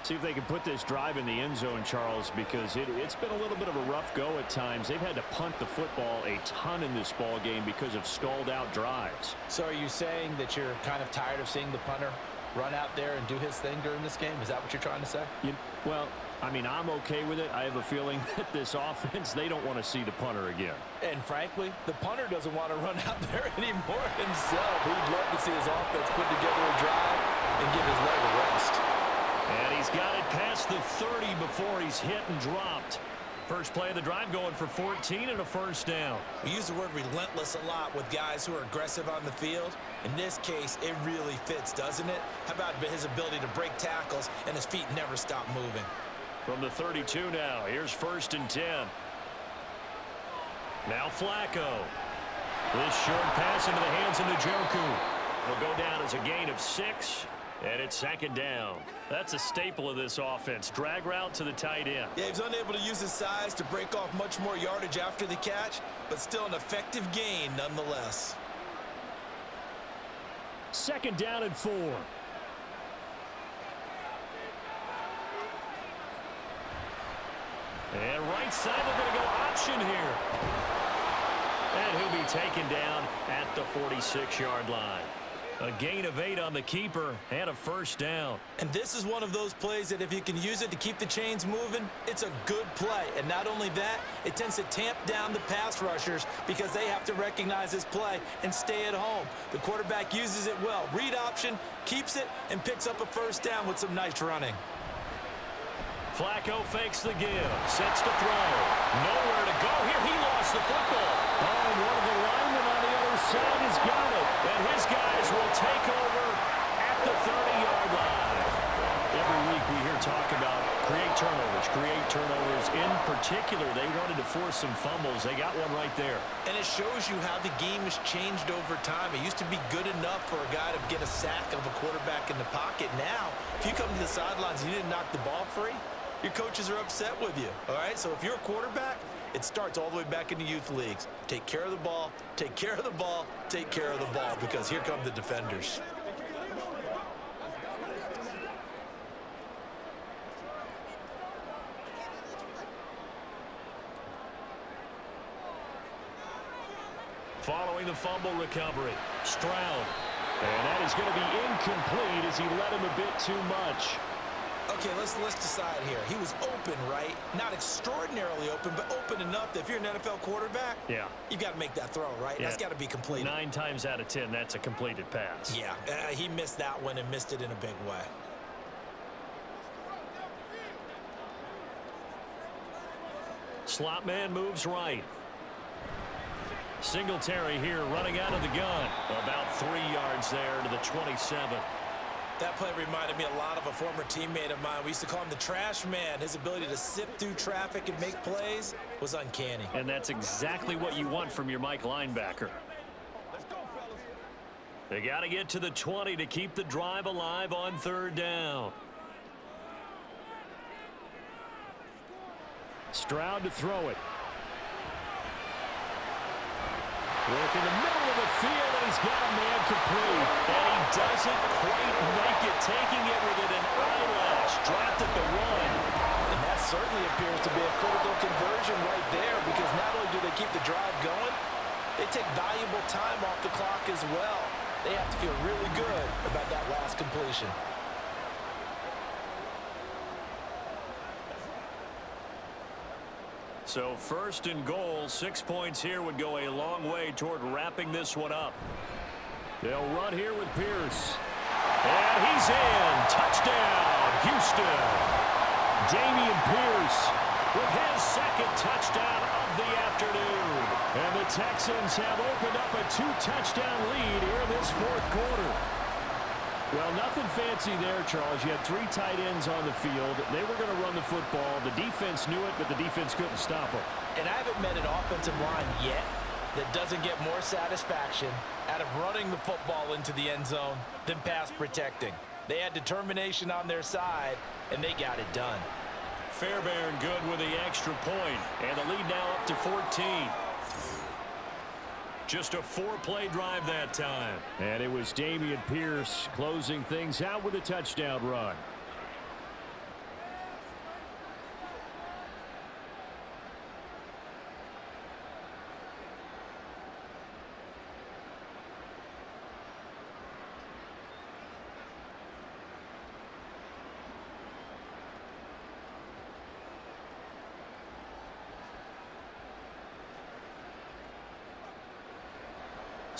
See if they can put this drive in the end zone, Charles, because it's been a little bit of a rough go at times. They've had to punt the football a ton in this ball game because of stalled-out drives. So are you saying that you're kind of tired of seeing the punter run out there and do his thing during this game? Is that what you're trying to say? Well, I mean, I'm okay with it. I have a feeling that this offense, they don't want to see the punter again. And frankly, the punter doesn't want to run out there anymore himself. He'd love to see his offense put together a drive and give his leg a rest. And he's got it past the 30 before he's hit and dropped. First play of the drive going for 14 and a first down. We use the word relentless a lot with guys who are aggressive on the field. In this case, it really fits, doesn't it? How about his ability to break tackles and his feet never stop moving? From the 32 now, here's 1st and 10. Now Flacco. This short pass into the hands of Njoku. Will go down as a gain of 6, and it's 2nd down. That's a staple of this offense. Drag route to the tight end. Yeah, he was unable to use his size to break off much more yardage after the catch, but still an effective gain nonetheless. 2nd down and 4. And right side, they're going to go option here. And he'll be taken down at the 46-yard line. A gain of 8 on the keeper and a first down. And this is one of those plays that if you can use it to keep the chains moving, it's a good play. And not only that, it tends to tamp down the pass rushers because they have to recognize this play and stay at home. The quarterback uses it well. Read option, keeps it, and picks up a first down with some nice running. Flacco fakes the give, sets to throw. Nowhere to go here. He lost the football. Oh, and one of the linemen on the other side has got it. And his guys will take over at the 30-yard line. Every week we hear talk about create turnovers. In particular, they wanted to force some fumbles. They got one right there. And it shows you how the game has changed over time. It used to be good enough for a guy to get a sack of a quarterback in the pocket. Now, if you come to the sidelines and you didn't knock the ball free, your coaches are upset with you, all right? So if you're a quarterback, it starts all the way back in the youth leagues. Take care of the ball, take care of the ball, take care of the ball, because here come the defenders. Following the fumble recovery, Stroud. And that is going to be incomplete as he led him a bit too much. Okay, let's decide here. He was open, right? Not extraordinarily open, but open enough that if you're an NFL quarterback, yeah, you got to make that throw, right? Yeah. That's got to be completed. 9 times out of 10, that's a completed pass. Yeah, he missed that one and missed it in a big way. Slot man moves right. Singletary here running out of the gun. About 3 yards there to the 27. That play reminded me a lot of a former teammate of mine. We used to call him the trash man. His ability to sift through traffic and make plays was uncanny. And that's exactly what you want from your Mike linebacker. They got to get to the 20 to keep the drive alive on 3rd down. Stroud to throw it. Work in the middle of the field, and he's got a man complete. And he doesn't quite make it, taking it within an eyelash. Dropped at the 1. And that certainly appears to be a critical conversion right there, because not only do they keep the drive going, they take valuable time off the clock as well. They have to feel really good about that last completion. So 1st and goal, 6 points here would go a long way toward wrapping this one up. They'll run here with Pierce. And he's in. Touchdown, Houston. Damian Pierce With his 2nd touchdown of the afternoon. And the Texans have opened up a 2-touchdown lead here in this 4th quarter. Well, nothing fancy there, Charles. You had 3 tight ends on the field. They were going to run the football. The defense knew it, but the defense couldn't stop them. And I haven't met an offensive line yet that doesn't get more satisfaction out of running the football into the end zone than pass protecting. They had determination on their side, and they got it done. Fairbairn good with the extra point, and the lead now up to 14. Just a 4-play drive that time. And it was Damian Pierce closing things out with a touchdown run.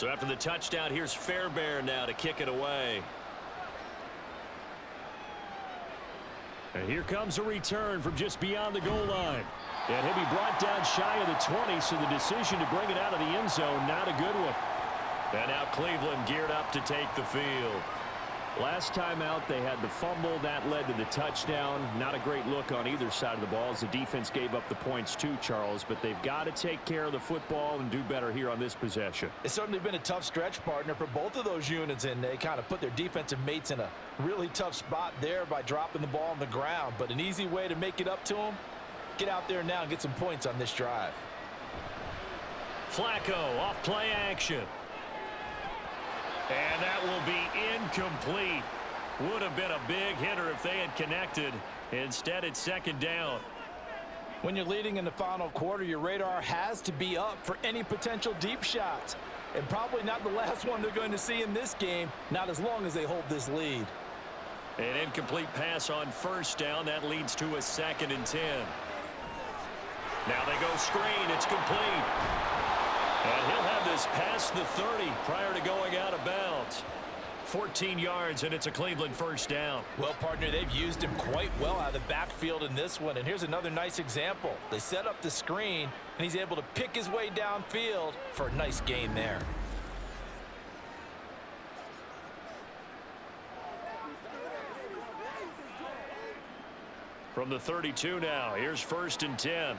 So after the touchdown, here's Fairbairn now to kick it away. And here comes a return from just beyond the goal line. And he'll be brought down shy of the 20, so the decision to bring it out of the end zone, not a good one. And now Cleveland geared up to take the field. Last time out, they had the fumble. That led to the touchdown. Not a great look on either side of the ball as the defense gave up the points too, Charles. But they've got to take care of the football and do better here on this possession. It's certainly been a tough stretch, partner, for both of those units, and they kind of put their defensive mates in a really tough spot there by dropping the ball on the ground. But an easy way to make it up to them, get out there now and get some points on this drive. Flacco off play action. And that will be incomplete. Would have been a big hitter if they had connected. Instead, it's second down. When you're leading in the final quarter, your radar has to be up for any potential deep shots. And probably not the last one they're going to see in this game, not as long as they hold this lead. An incomplete pass on first down. That leads to a 2nd and 10. Now they go screen. It's complete. And he'll have this past the 30 prior to going out of bounds. 14 yards, and it's a Cleveland first down. Well, partner, they've used him quite well out of the backfield in this one. And here's another nice example. They set up the screen, and he's able to pick his way downfield for a nice gain there. From the 32 now, here's 1st and 10.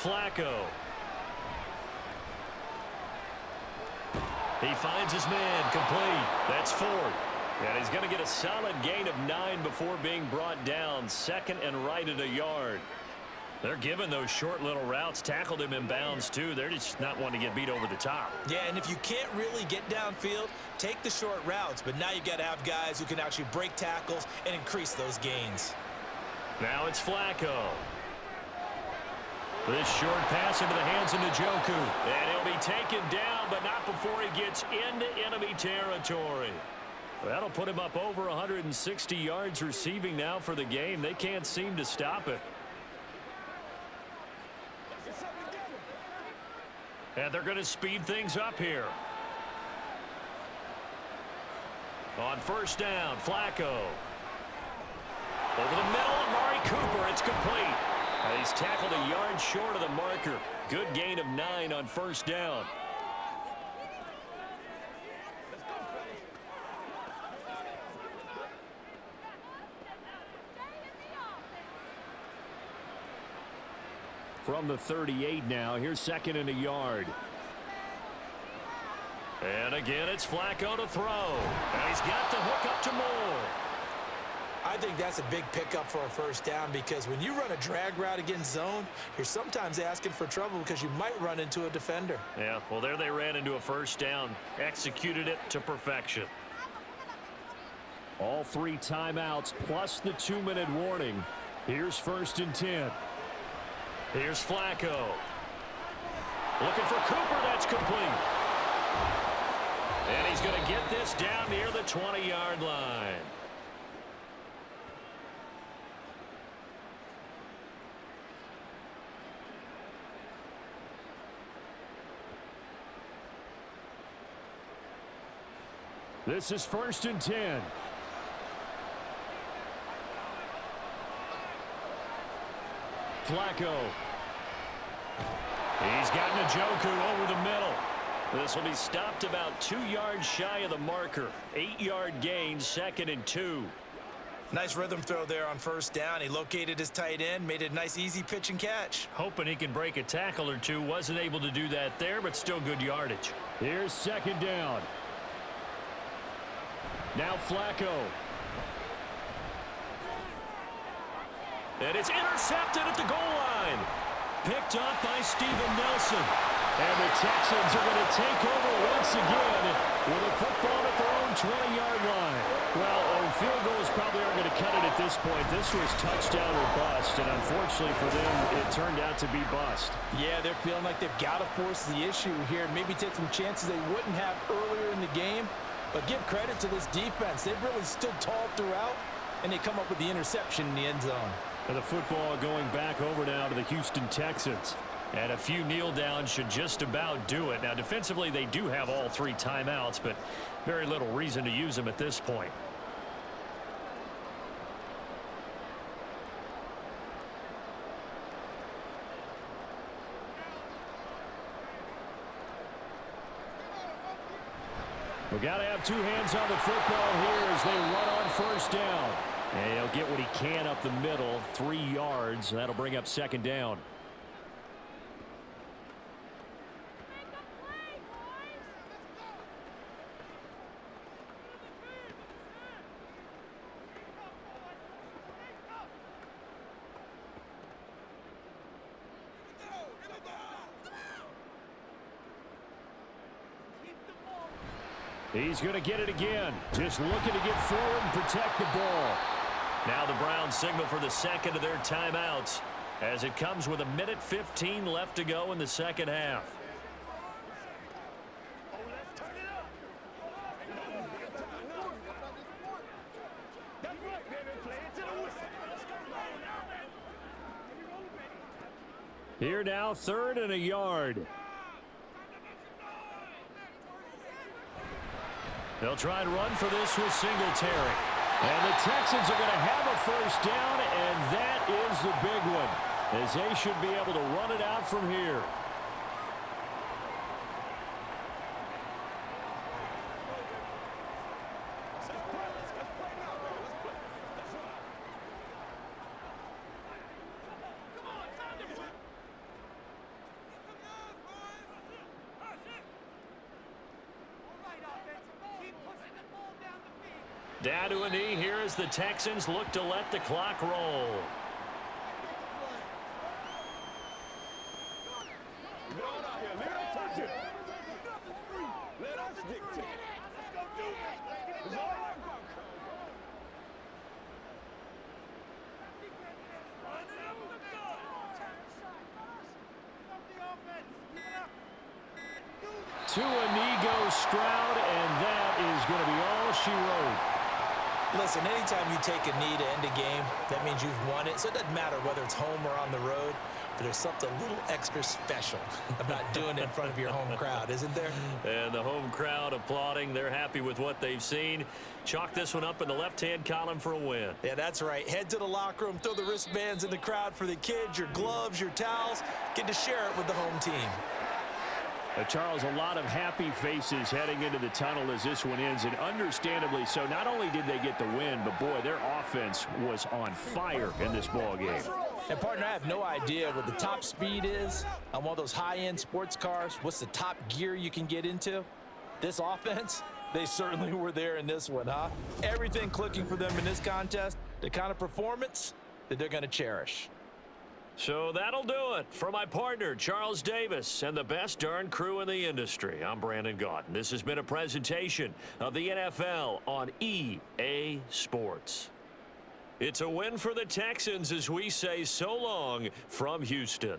Flacco. He finds his man, complete. That's Ford. And he's going to get a solid gain of 9 before being brought down. 2nd and right at a yard. They're giving those short little routes. Tackled him in bounds, too. They're just not wanting to get beat over the top. Yeah, and if you can't really get downfield, take the short routes. But now you got to have guys who can actually break tackles and increase those gains. Now it's Flacco. This short pass into the hands of Njoku. And he'll be taken down, but not before he gets into enemy territory. That'll put him up over 160 yards receiving now for the game. They can't seem to stop it. And they're going to speed things up here. On first down, Flacco. Over the middle, Amari Cooper. It's complete. He's tackled a yard short of the marker. Good gain of 9 on first down. From the 38 now, here's 2nd and a yard. And again, it's Flacco to throw. And he's got the hook up to Moore. I think that's a big pickup for a first down because when you run a drag route against zone, you're sometimes asking for trouble because you might run into a defender. Yeah, well, there they ran into a first down. Executed it to perfection. All 3 timeouts plus the 2-minute warning. Here's 1st and 10. Here's Flacco. Looking for Cooper. That's complete. And he's going to get this down near the 20-yard line. This is 1st and 10. Flacco. He's got Njoku over the middle. This will be stopped about 2 yards shy of the marker. 8-yard gain, 2nd and 2. Nice rhythm throw there on first down. He located his tight end, made it a nice easy pitch and catch. Hoping he can break a tackle or two. Wasn't able to do that there, but still good yardage. Here's 2nd down. Now Flacco. And it's intercepted at the goal line. Picked up by Steven Nelson. And the Texans are going to take over once again with a football at their own 20-yard line. Well, field goals probably aren't going to cut it at this point. This was touchdown or bust, and unfortunately for them, it turned out to be bust. Yeah, they're feeling like they've got to force the issue here. Maybe take some chances they wouldn't have earlier in the game. But give credit to this defense. They've really stood tall throughout, and they come up with the interception in the end zone. And the football going back over now to the Houston Texans. And a few kneel downs should just about do it. Now, defensively, they do have all 3 timeouts, but very little reason to use them at this point. We got to have 2 hands on the football here as they run on first down. And he'll get what he can up the middle, 3 yards. That'll bring up 2nd down. He's going to get it again. Just looking to get forward and protect the ball. Now the Browns signal for the 2nd of their timeouts as it comes with 1:15 left to go in the 2nd half. Here now, 3rd and a yard. They'll try and run for this with Singletary. And the Texans are going to have a first down, and that is the big one, as they should be able to run it out from here. Down to a knee here as the Texans look to let the clock roll. To a knee goes Stroud, and that is going to be all she wrote. Listen, anytime you take a knee to end a game, that means you've won it. So it doesn't matter whether it's home or on the road, but there's something a little extra special about doing it in front of your home crowd, isn't there? And the home crowd applauding. They're happy with what they've seen. Chalk this one up in the left-hand column for a win. Yeah, that's right. Head to the locker room, throw the wristbands in the crowd for the kids, your gloves, your towels. Get to share it with the home team. Charles, a lot of happy faces heading into the tunnel as this one ends, and understandably so. Not only did they get the win, but boy, their offense was on fire in this ball game. And partner, I have no idea what the top speed is on one of those high-end sports cars. What's the top gear you can get into? This offense, they certainly were there in this one, huh? Everything clicking for them in this contest, the kind of performance that they're going to cherish. So that'll do it for my partner, Charles Davis, and the best darn crew in the industry. I'm Brandon Gaudin. This has been a presentation of the NFL on EA Sports. It's a win for the Texans as we say so long from Houston.